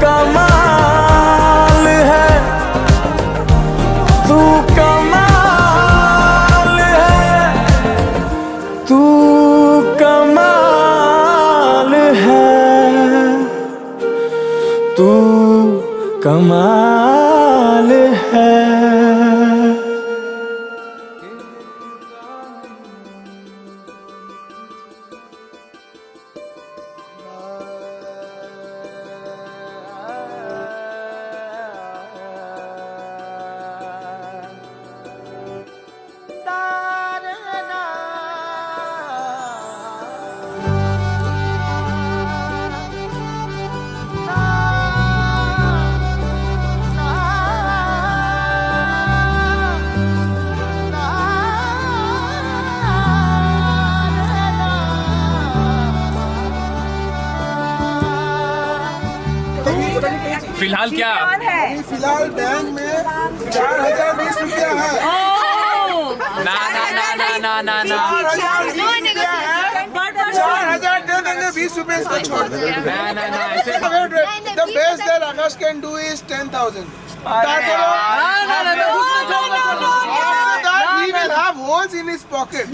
कमाल तू कमाल है। फिलहाल क्या फिलहाल बैंक में 4020 रुपया है। ना ना ना ना ना ना ना 4000 दे देंगे, 20 रुपए इसको छोड़ देंगे। The best that Akash can do is 10,000. He will have holes in his pocket.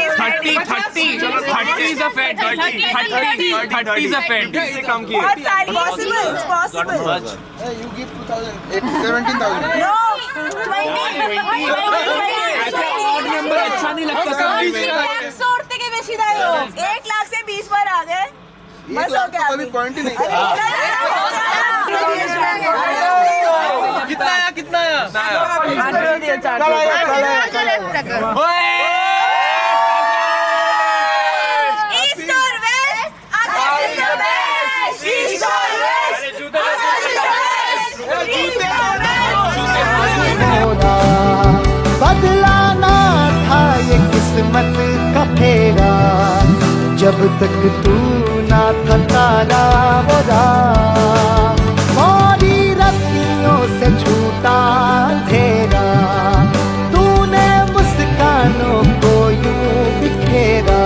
30 is a fair 30 is a fair कम की Possible. Hey, you give 2,000. 17,000. No. Odd number अच्छा नहीं लगता सर सोचते के बेशी दायो 1 लाख से 20 बार आ गए बस हो गया अभी पॉइंट ही नहीं कितना आया ईस्ट और west Aakash is the best east और वेस्ट बदलाना था ये किस्मत का फेरा, जब तक तू ना था तारा मोरा। मोरी रत्तियों से छूटा अंधेरा, तूने मुस्कानों को यूं बिखेरा।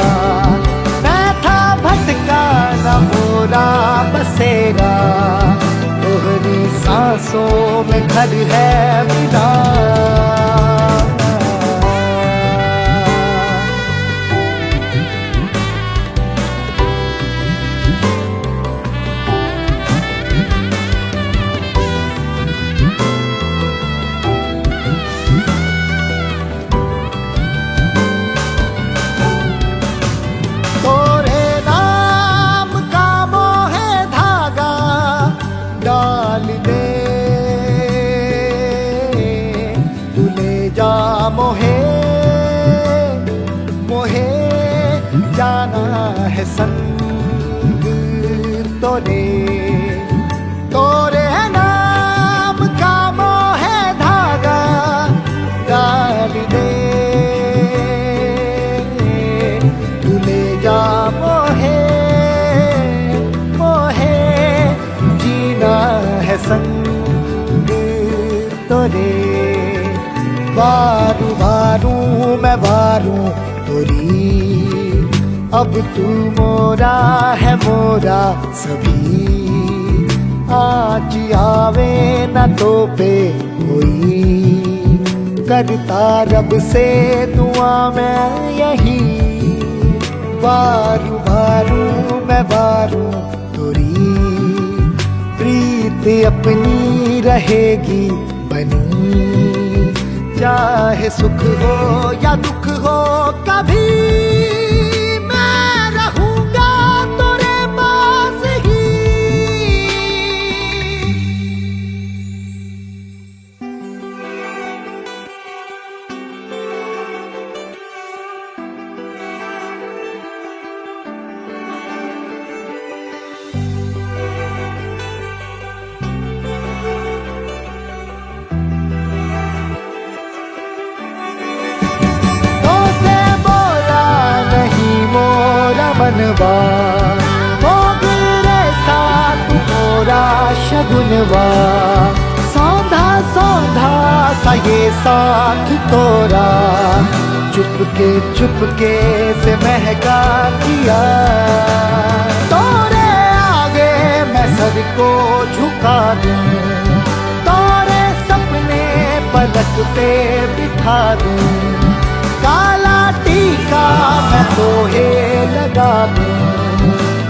मैं था भटका न मोरा बसेरा, तोहरी सांसों में घर है मेरा। है संग तोरे तोरे नाम का मोह धागा डाल दे, तू ले जा मोहे मोहे जीना है संग तोरे। बारू बारू मैं बारू तोरी, अब तू मोरा है मोरा सभी। आज आवे न तो पे कोई, करता रब से दुआ मैं यही। बारू बारू मैं बारू तोरी, प्रीत अपनी रहेगी बनी। चाहे सुख हो या दुख हो कभी मनवा मोगरे साथ मोरा शगुनवा। सौंधा सौंधा सा ये साथ तोरा, चुपके से महका दिया। तोरे आगे मैं सर को झुका दूं, तोरे सपने पलक पे बिठा दूं। काला टीका मैं तोहे लगा दूं,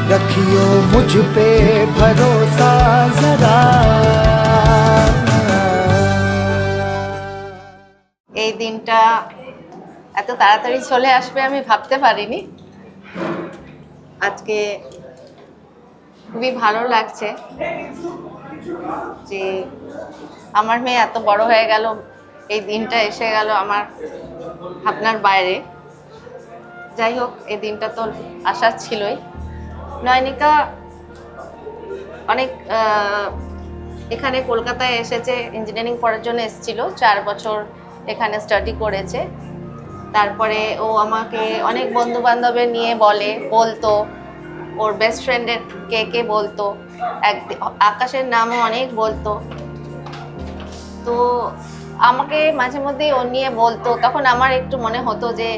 रख रखियो मुझ पे भरोसा जरा। এই দিনটা এত তাড়াতাড়ি চলে আসবে আমি ভাবতে পারিনি। আজকে খুবই ভালো লাগছে যে আমার মেয়ে এত বড় হয়ে গেল, এই দিনটা এসে গেল আমার ভাবনার বাইরে। যাই হোক, এই দিনটা তো আশা ছিলই। নয়নিকা অনেক এখানে কলকাতায় এসেছে, ইঞ্জিনিয়ারিং পড়ার জন্য এসেছিল, 4 বছর এখানে স্টাডি করেছে। তারপরে ও আমাকে অনেক বন্ধু বান্ধবের নিয়ে বলতো, ওর বেস্ট ফ্রেন্ডের কে বলতো, আকাশের নামও অনেক বলতো। তো আমাকে মাঝে মধ্যেই ও নিয়ে বলতো, তখন আমার একটু মনে হতো যে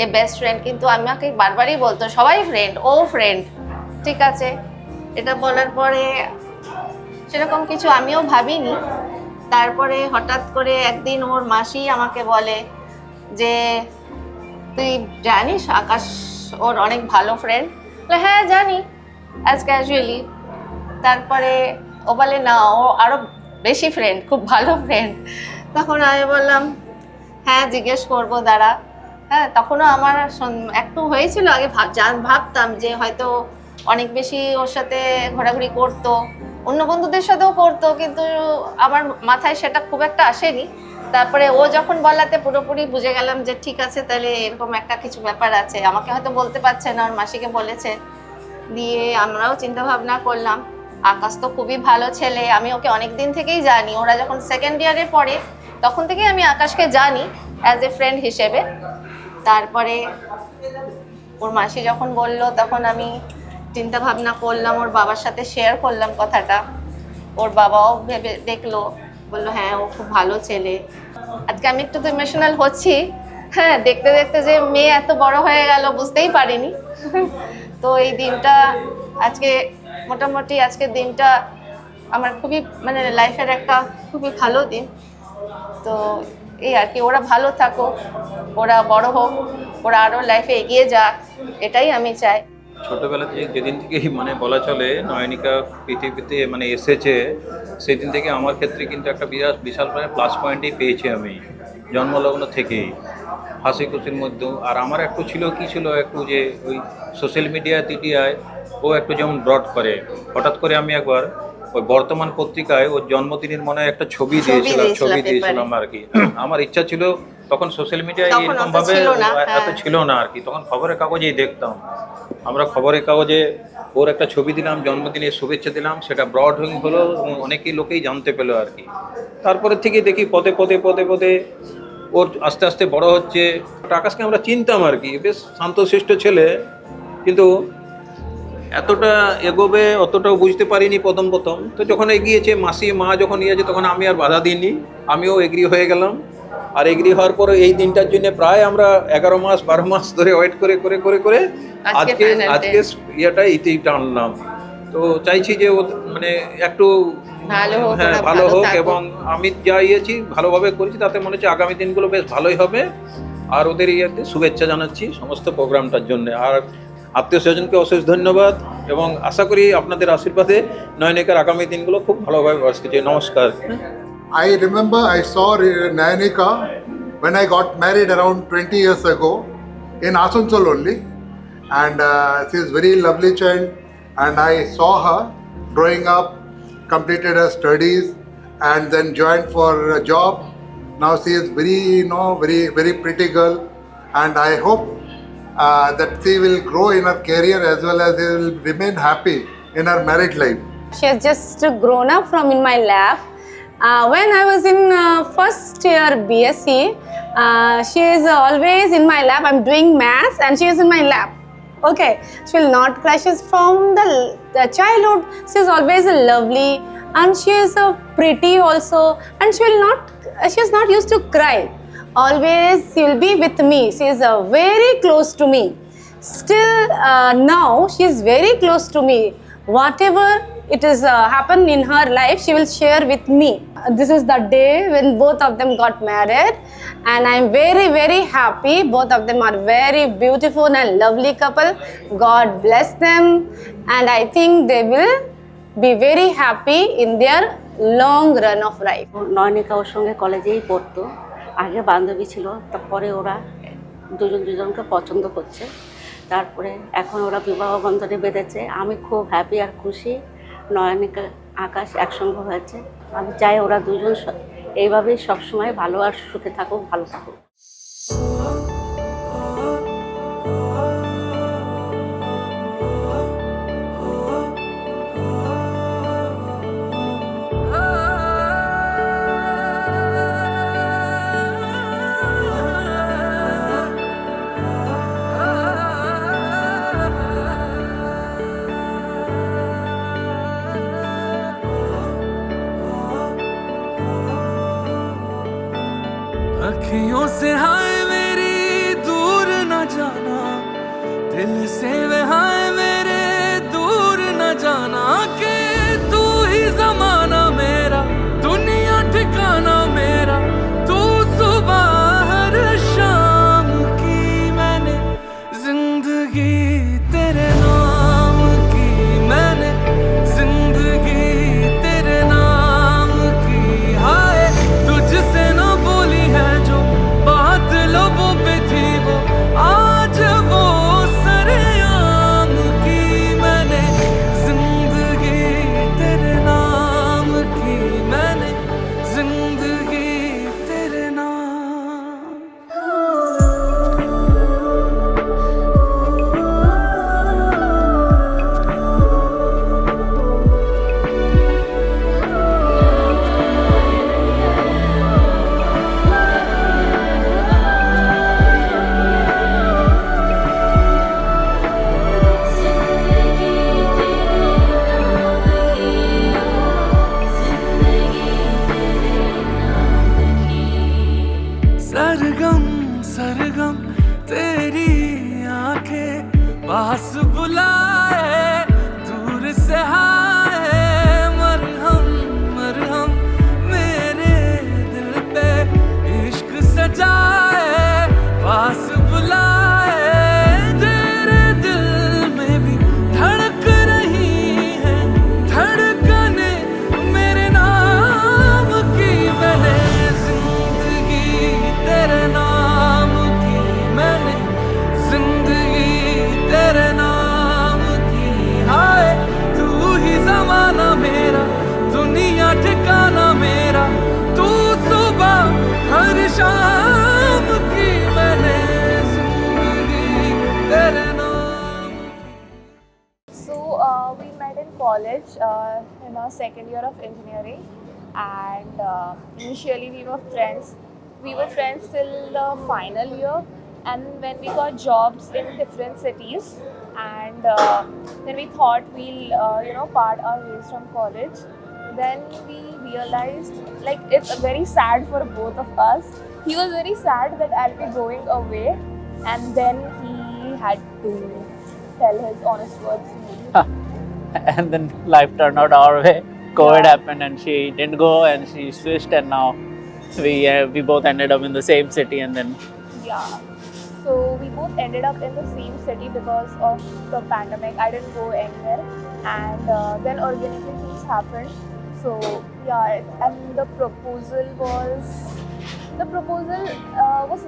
এ বেস্ট ফ্রেন্ড, কিন্তু আমাকে বারবারই বলতো সবাই ফ্রেন্ড, ও ফ্রেন্ড। ঠিক আছে, এটা বলার পরে সেরকম কিছু আমিও ভাবিনি। তারপরে হঠাৎ করে একদিন ওর মাসি আমাকে বলে যে তুই জানিস আকাশ ওর অনেক ভালো ফ্রেন্ড? হ্যাঁ জানি, অ্যাজ ক্যাজুয়ালি। তারপরে ও বলে না, ও আরও বেশি ফ্রেন্ড, খুব ভালো ফ্রেন্ড। তখন আমি বললাম হ্যাঁ জিজ্ঞেস করবো দাঁড়া। হ্যাঁ, তখনও আমার একটু হয়েছিল, আগে ভাবতাম যে হয়তো অনেক বেশি ওর সাথে ঘোরাঘুরি করতো, অন্য বন্ধুদের সাথেও করতো, কিন্তু আমার মাথায় সেটা খুব একটা আসেনি। তারপরে ও যখন বলাতে পুরোপুরি বুঝে গেলাম যে ঠিক আছে, তাহলে এরকম একটা কিছু ব্যাপার আছে। আমাকে হয়তো বলতে পারছে না, ওর মাসিকে বলেছে। দিয়ে আমরাও চিন্তা ভাবনা করলাম, আকাশ তো খুবই ভালো ছেলে, আমি ওকে অনেক দিন থেকেই জানি। ওরা যখন সেকেন্ড ইয়ারে পড়ে তখন থেকেই আমি আকাশকে জানি অ্যাজ এ ফ্রেন্ড হিসেবে। তারপরে ওর মাসি যখন বলল তখন আমি চিন্তা ভাবনা করলাম, ওর বাবার সাথে শেয়ার করলাম কথাটা। ওর বাবাও ভেবে দেখলো, বললো হ্যাঁ ও খুব ভালো ছেলে। আজকে আমি একটু তো ইমোশনাল হচ্ছি। হ্যাঁ, দেখতে দেখতে যে মেয়ে এত বড় হয়ে গেল বুঝতেই পারিনি। তো এই দিনটা আজকে মোটামুটি আজকের দিনটা আমার খুবই মানে লাইফের একটা খুবই ভালো দিন। তো এই আর কি, ওরা ভালো থাকুক, ওরা বড় হোক, ওরা আরও লাইফে এগিয়ে যাক, এটাই আমি চাই। ছোটোবেলা থেকে যেদিন থেকে মানে বলা চলে নয়নিকা পৃথিবীতে মানে এসেছে, সেদিন থেকে আমার ক্ষেত্রে কিন্তু একটা বিশাল প্লাস পয়েন্টই পেয়েছি আমি জন্মলগ্ন থেকেই, হাসি খুশির মধ্যেও। আর আমার একটু ছিল একটু যে ওই সোশ্যাল মিডিয়া টিডিআয় ও একটু যেমন ব্রড করে, হঠাৎ করে আমি একবার ওই বর্তমান পত্রিকায় ওর জন্মদিনের মনে হয় একটা ছবি দিয়েছিলাম আর কি। আমার ইচ্ছা ছিল, তখন সোশ্যাল মিডিয়ায় এরকম ভাবে এত ছিল না আর কি, তখন খবরের কাগজেই দেখতাম আমরা, খবরের কাগজে ওর একটা ছবি দিলাম, জন্মদিনের শুভেচ্ছা দিলাম, সেটা ব্রড হলো, অনেকেই লোকেই জানতে পেলো আর কি। তারপরে থেকে দেখি পদে পদে ওর আস্তে আস্তে বড় হচ্ছে। আকাশকে আমরা চিনতাম আর কি, বেশ শান্তশিষ্ট ছেলে, কিন্তু এতটা এগোবে অতটাও বুঝতে পারিনি প্রথম। তো যখন এগিয়েছে, মা যখন ইয়েছে, তখন আমি আর বাধা দিইনি, আমিও এগ্রি হয়ে গেলাম। আর এগ্রি হওয়ার পরে এই দিনটার জন্য প্রায় আমরা 11 মাস 12 মাস ধরে ওয়েট করে আজকে ইয়েটা ইতেই টানলাম। তো চাইছি যে ও মানে একটু ভালো হোক, এবং আমি যা ইয়েছি ভালোভাবে করেছি, তাতে মনে হচ্ছে আগামী দিনগুলো বেশ ভালোই হবে। আর ওদের ইয়েতে শুভেচ্ছা জানাচ্ছি সমস্ত প্রোগ্রামটার জন্য। আর আত্মীয় স্বজনকে অশেষ ধন্যবাদ, এবং আশা করি আপনাদের আশীর্বাদে নয়নিকার আগামী দিনগুলো খুব ভালোভাবে আসছে। নমস্কার। I remember I saw Nayanika when I got married around 20 years ago in Asansol only, and she is very lovely child, and I saw her growing up, completed her studies, and then joined for a job. Now she is very pretty girl, and I hope that she will grow in her career as well as she will remain happy in her married life. She has just grown up from in my lap. When I was in first year BSc, she is always in my lap. I'm doing maths and she is in my lap. Okay, she will not cry. She's from the childhood. She is always lovely, and she is pretty also. And she is not used to cry. Always she will be with me. She is very close to me. Still now she is very close to me. Whatever it is happened in her life, she will share with me. This is the day when both of them got married, and I'm very, very happy. Both of them are very beautiful and lovely couple. God bless them, and I think they will be very happy in their long run of life. Nayanika ওর সঙ্গে কলেজেই পড়তো, আগে বান্ধবী ছিল, তারপরে ওরা দুজন দুজনকে পছন্দ করছে, তারপরে এখন ওরা বিবাহ বন্ধনে বেঁধেছে। আমি খুব হ্যাপি আর খুশি নয়নিকা আকাশ একসঙ্গে হয়েছে। আমি চাই ওরা দুজন এইভাবেই সবসময় ভালো আর সুখে থাকুক, ভালো থাকুক। अखियों से हाय मेरी दूर न जाना, दिल से वे हाय मेरे दूर न जाना, कि तू ही ज़माना मेरा, दुनिया ठिकाना मेरा, तू सुबह हर शाम की मैंने जिंदगी तेरे नाम की, मैंने जिंदगी तेरे नाम की। हाय तुझसे न बोली है जो बात लोगों पे थी, वो आज वो सरेआम की, मैंने जिंदगी तेरे नाम की, मैंने जिंदगी तेरे नाम। सरगम सरगम तेरी आंखें पास बुलाए, दूर से हाय मरहम मरहम मेरे दिल पे इश्क सजाए, पास बुलाए, तेरे दिल में भी धड़क रही है धड़कने मेरे नाम की, मैंने जिंदगी तेरे नाम की, मैंने जिंदगी तेरे नाम की। हाय तू ही ज़माना मेरा, दुनिया ठिकाना मेरा, तू सुबह हर शाम की, मैंने जिंदगी तेरे नाम। So we met in college in our second year of engineering, and initially we were friends. We were friends till the final year, and when we got jobs in different cities, and then we thought we'll part our ways from college. Then we realized, like, it's very sad for both of us. He was very sad that I'll be going away, and then he had to tell his honest words to me. And then life turned out our way. COVID happened and she didn't go and she switched, and now we both ended up in the same city. And then Yeah. So we both ended up in the same city because of the pandemic. I didn't go anywhere, and then organically things happened. So yeah, and the proposal was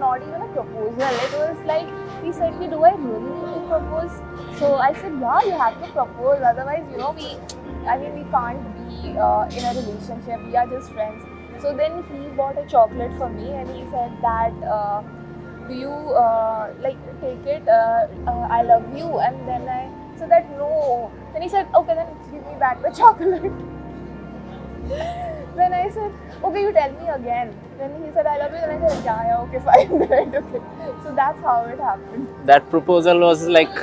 not even a proposal. It was like, he said, "Do I really need to propose?" So I said, "Yeah, you have to propose. Otherwise, we can't be in a relationship. We are just friends." So then he bought a chocolate for me, and he said that, "Do you take it? I love you." And then I said that no. Then he said, "Okay, then give me back the chocolate." Then I said, "Okay, you tell me again." Then he said, "I love you." Then I said, yeah, okay, fine. Then I took it. So that's how it happened. that proposal was like,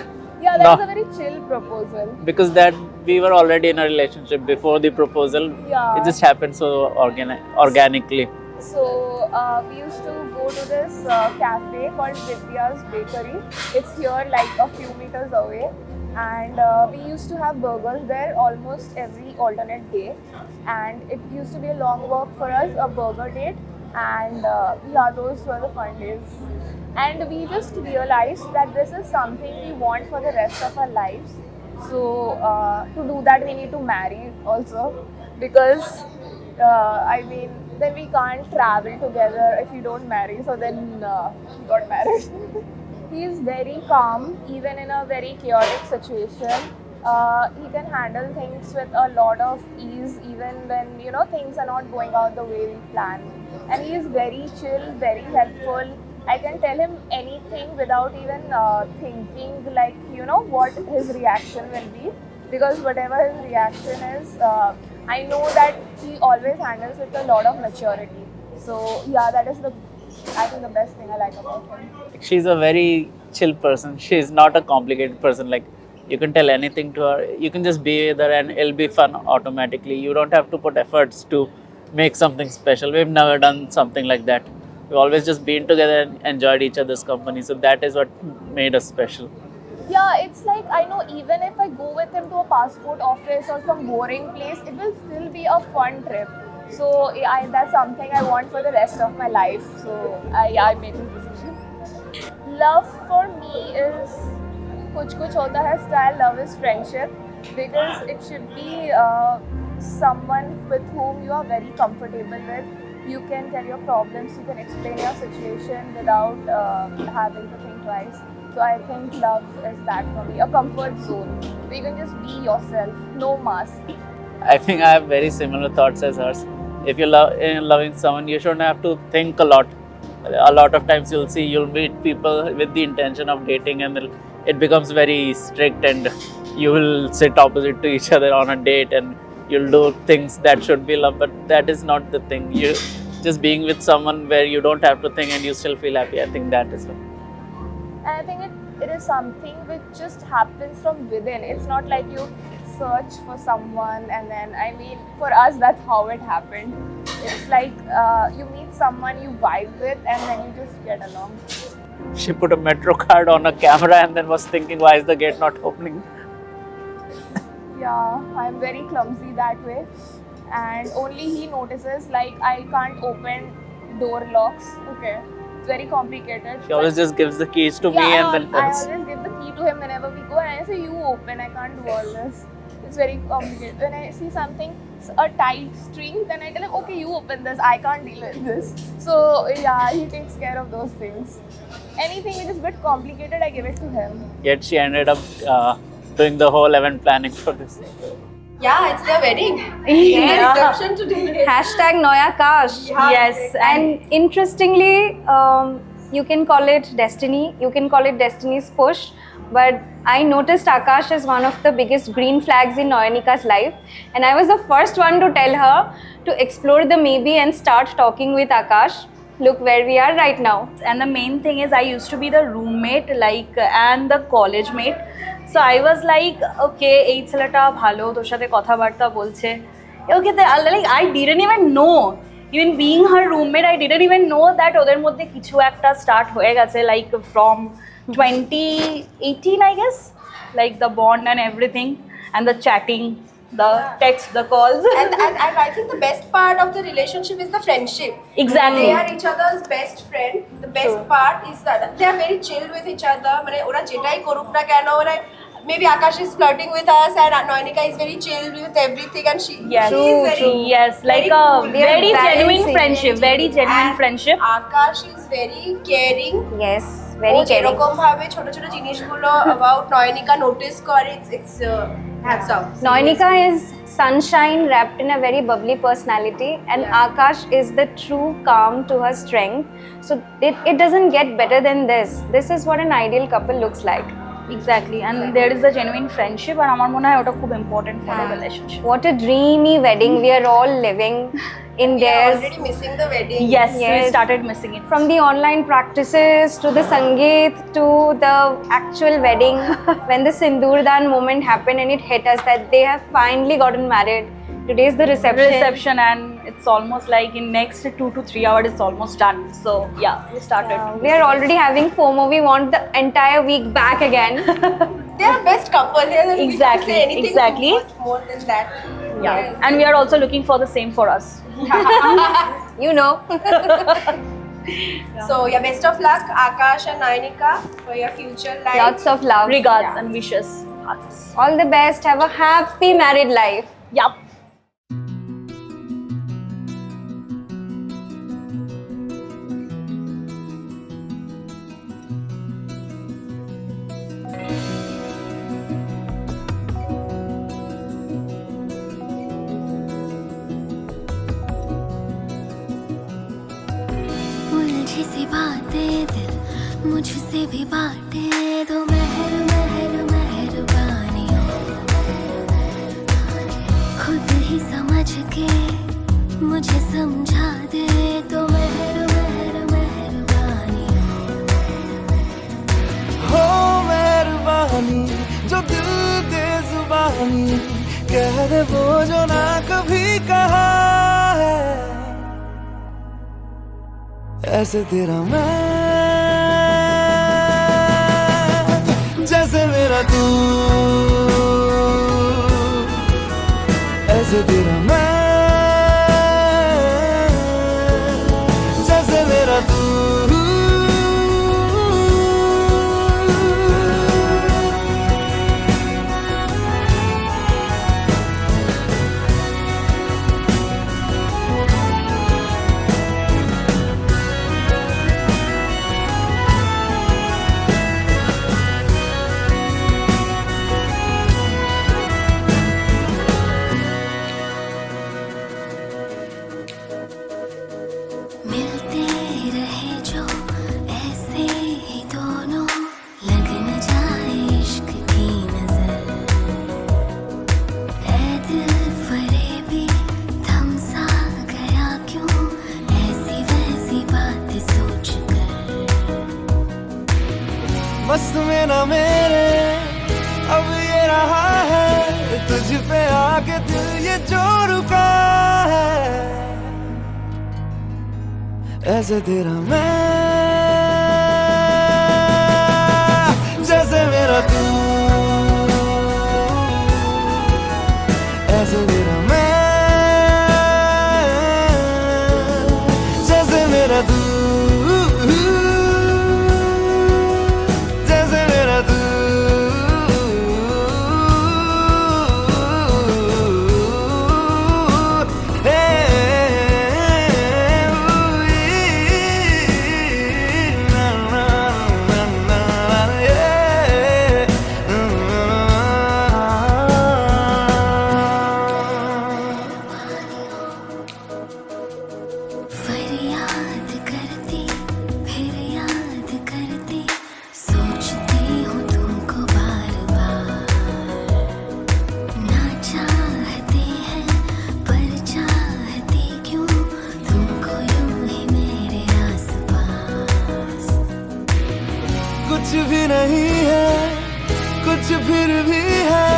Yeah, that was a very chill proposal. because that we were already in a relationship before the proposal. Yeah. It just happened so organically. So we used to go to this cafe called Vidya's Bakery. It's here like a few meters away. and we used to have burgers there almost every alternate day, and it used to be a long walk for us, a burger date, and yeah, those were the fun days. And we just realized that this is something we want for the rest of our lives. So to do that we need to marry also, because I mean then we can't travel together if we don't marry. So then we got married. He is very calm even in a very chaotic situation. He can handle things with a lot of ease even when things are not going out the way we plan. And he is very chill, very helpful. I can tell him anything without even thinking like what his reaction will be, because whatever his reaction is, I know that he always handles with a lot of maturity. So yeah, that is I think the best thing I like about him. She's a very chill person. She's not a complicated person. Like, you can tell anything to her. You can just be with her and it'll be fun automatically. You don't have to put efforts to make something special. We've never done something like that. We've always just been together and enjoyed each other's company. So that is what made us special. Yeah, it's like I know even if I go with him to a passport office or some boring place, it will still be a fun trip. So that's something I want for the rest of my life. So I made this decision. Love for me is kuch hota hai style. Love is friendship, because it should be someone with whom you are very comfortable with. You can tell your problems, you can explain your situation without having to think twice. So I think love is that for me, a comfort zone where you can just be yourself, no mask. I think I have very similar thoughts as hers. If you're loving someone, you shouldn't have to think a lot. A lot of times you'll meet people with the intention of dating, and it becomes very strict, and you will sit opposite to each other on a date, and you'll do things that should be love, but that is not the thing. You just being with someone where you don't have to think and you still feel happy. I think that is love. And I think it is something which just happens from within. It's not like you search for someone and then, I mean, for us, that's how it happened. It's like you meet someone you vibe with and then you just get along. She put a Metro card on a camera and then was thinking, why is the gate not opening? Yeah, I'm very clumsy that way. And only he notices, like, I can't open door locks. Okay. Very complicated. She always just gives the keys to me, and then I always give the key to him whenever we go, and I say, you open, I can't do all this. It's very complicated. When I see something, a tight string, then I tell him, okay, you open this, I can't deal with this. So yeah, he takes care of those things. Anything which is a bit complicated, I give it to him. Yet she ended up doing the whole event planning for this. Yeah, it's their wedding. Yes. Reception today. Hashtag Noyakash. Yeah. Yes. And interestingly, you can call it destiny. You can call it destiny's push. But I noticed Akash is one of the biggest green flags in Noyanika's life. And I was the first one to tell her to explore the maybe and start talking with Akash. Look where we are right now. And the main thing is I used to be the roommate and the college mate. So I was like, okay, এই ছেলেটা ভালো, তোর সাথে কথাবার্তা বলছে। Okay, like I didn't even know. Even being her roommate, I didn't even know that ওদের মধ্যে কিছু একটা start হয়ে গেছে, like from 2018, I guess. Like the bond and everything, and the chatting, the text, the calls. And I think the best part of the relationship is the friendship. Exactly. They are each other's best friend. The best part is that they are very chill with each other. মানে ওরা যেটাই করুক না কেন, ওরা maybe Akash is flirting with us and Noyanika is very chill with everything, and she Yes, is very, yes, like a very genuine friendship, very genuine friendship. Akash is very caring. Yes, very caring. যেরকম ভাবে ছোট ছোট জিনিসগুলো about Noyanika notice করে, it's hats off. Noyanika is sunshine wrapped in a very bubbly personality, and Akash is the true calm to her strength. So it doesn't get better than this. This is what an ideal couple looks like. Exactly, and there is a genuine friendship, and আমার মনে হয় ওটা খুব important for the relationship. What a dreamy wedding we are all living in We are theirs. already missing the wedding. Yes, we started missing it. From the online practices to the sangeet to the actual wedding, when the Sindurdan moment happened and it hit us that they have finally gotten married. Today's the reception. And it's almost like in next 2 to 3 hours it's almost done. So yeah, we started. We are already having FOMO. We want the entire week back again. They are best couple. They are we can't Exactly, say anything exactly. more than that. Yeah. And we are also looking for the same for us. You know. So yeah, best of luck, Akash and Nainika, for your future life. Lots of love. Regards and wishes. All the best. Have a happy married life. Yup. उलझी सी बातें दिल मुझसे भी बांटे दो मेहर मेहर मेहरबानी खुद ही समझ के मुझे समझा दे तो मेहर मेहर मेहरबानी हो मेहरबानी जो दिल दे जुबानी कह दे वो जो ना कभी कहा है ऐसे तेरा मैं जैसे मेरा तू ऐसे तेरा मैं जैसे मेरा तू मिलते रहे जो ऐसे ही दोनों लग न जाए इश्क की नजर ऐ दिल फरेबी थम सा गया क्यों ऐसी वैसी बात सोच कर मस्त में ना मेरे अब ये रहा है तुझ पे आके दिल ये जो रुका है ऐसे तेरा मैं जैसे मेरा तू ऐसे तेरा मैं जैसे मेरा तू जैसे मेरा तू फरियाद करती फिर याद करती सोचती हूँ तुमको बार बार ना चाहती है पर चाहती क्यों तुमको यूं ही मेरे आसपास कुछ भी नहीं है कुछ फिर भी है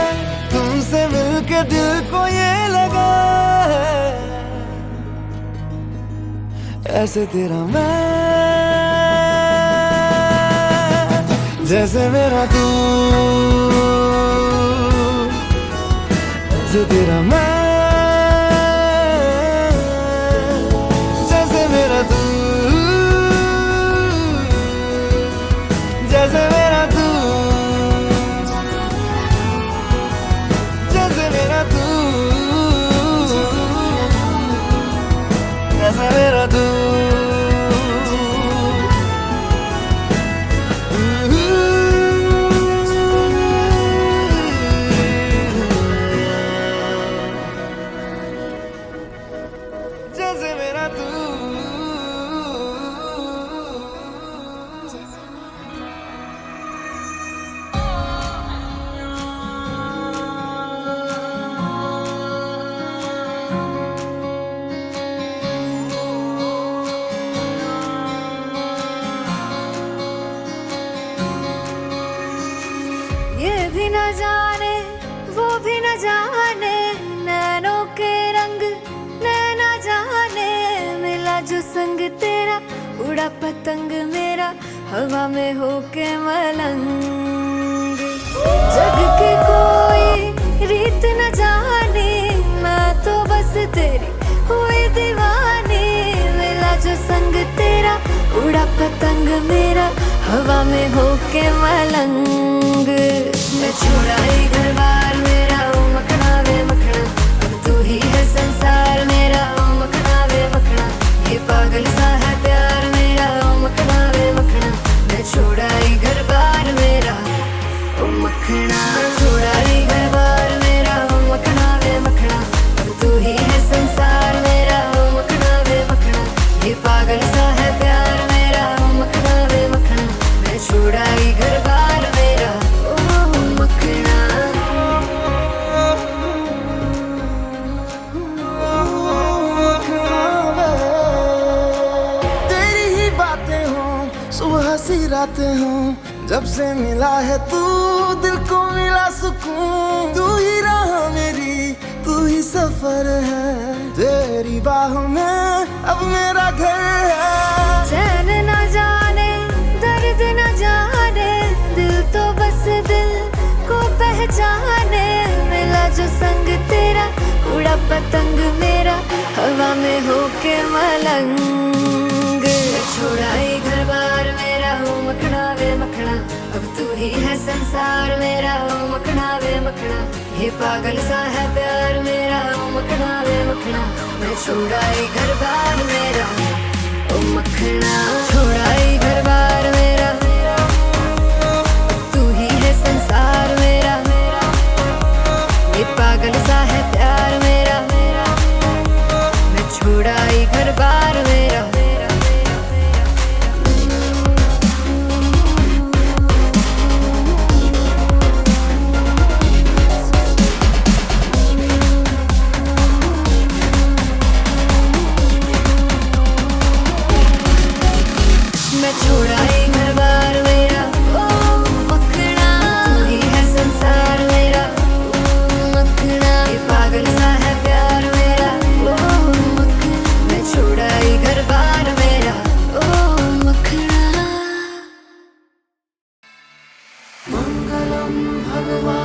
तुमसे मिलके दिल को ये लगा है ऐसे तेरा मैं जैसे मेरा तू ऐसे तेरा मैं जैसे मेरा तू जैसे मेरा तू जैसे मेरा तू जैसे मेरा तू जैसे मेरा तू ये भी न जाने वो भी न जाने नैनों के रंग नैना जाने मिला जो संग तेरा उड़ा पतंग मेरा हवा में होके मलंग जग के कोई रीत न जाने, मैं तो बस तेरी हुई दीवानी। मिला जो संग तेरा, उड़ा पतंग मेरा, हवा में होके मलंग। मैं छुड़ाई घर बार मेरा, ओ मखना वे मखना, अब तू ही है संसार मेरा, ओ मखना वे मखना। ये पागल सा है प्यार मेरा, ओ मखना वे मखना। मैं छुड़ाई घर बार मेरा, ओ मखना। छुड़ाई घर बार मेरा, ओ मखना वे मखना, अब तू ही है संसार मेरा, ओ मखना वे मखना। ये पागल सा है प्यार मेरा, ओ मखना वे मखना। मैं छुड़ाई घर बार मेरा, ओ मखना। तेरी ही बातें हों, सुबह सी रातें हों, जब से मिला है तू दिल को मिला सुकून। तू ही राह मेरी, तू ही सफर है, तेरी बाहों में अब मेरा घर है। चैन न जाने, दर्द न जाने, दिल तो बस दिल को पहचाने। मिला जो संग तेरा, उड़ा पतंग मेरा, हवा में होके मलंग। छुड़ाई घर बार मेरा, ओ मखना वे मखना, अब तू ही है संसार मेरा, ओ मखना वे मखना। ये पागल सा है प्यार मेरा, ओ मखना वे मखना। मैं छुड़ाई घर बार मेरा, ओ मखना। छुड़ाई घर बार मेरा, तू ही है संसार मेरा, ये पागल सा है प्यार मेरा। मैं छुड़ाई घर बार मेरा। मैं छुड़ाई घर बार मेरा, ओ मखना। तू ही है संसार मेरा, ओ मखना। ये पागल सा है प्यार मेरा, ओ मखना। मैं छुड़ाई घर बार मेरा, ओ मखना। मंगलम भगवान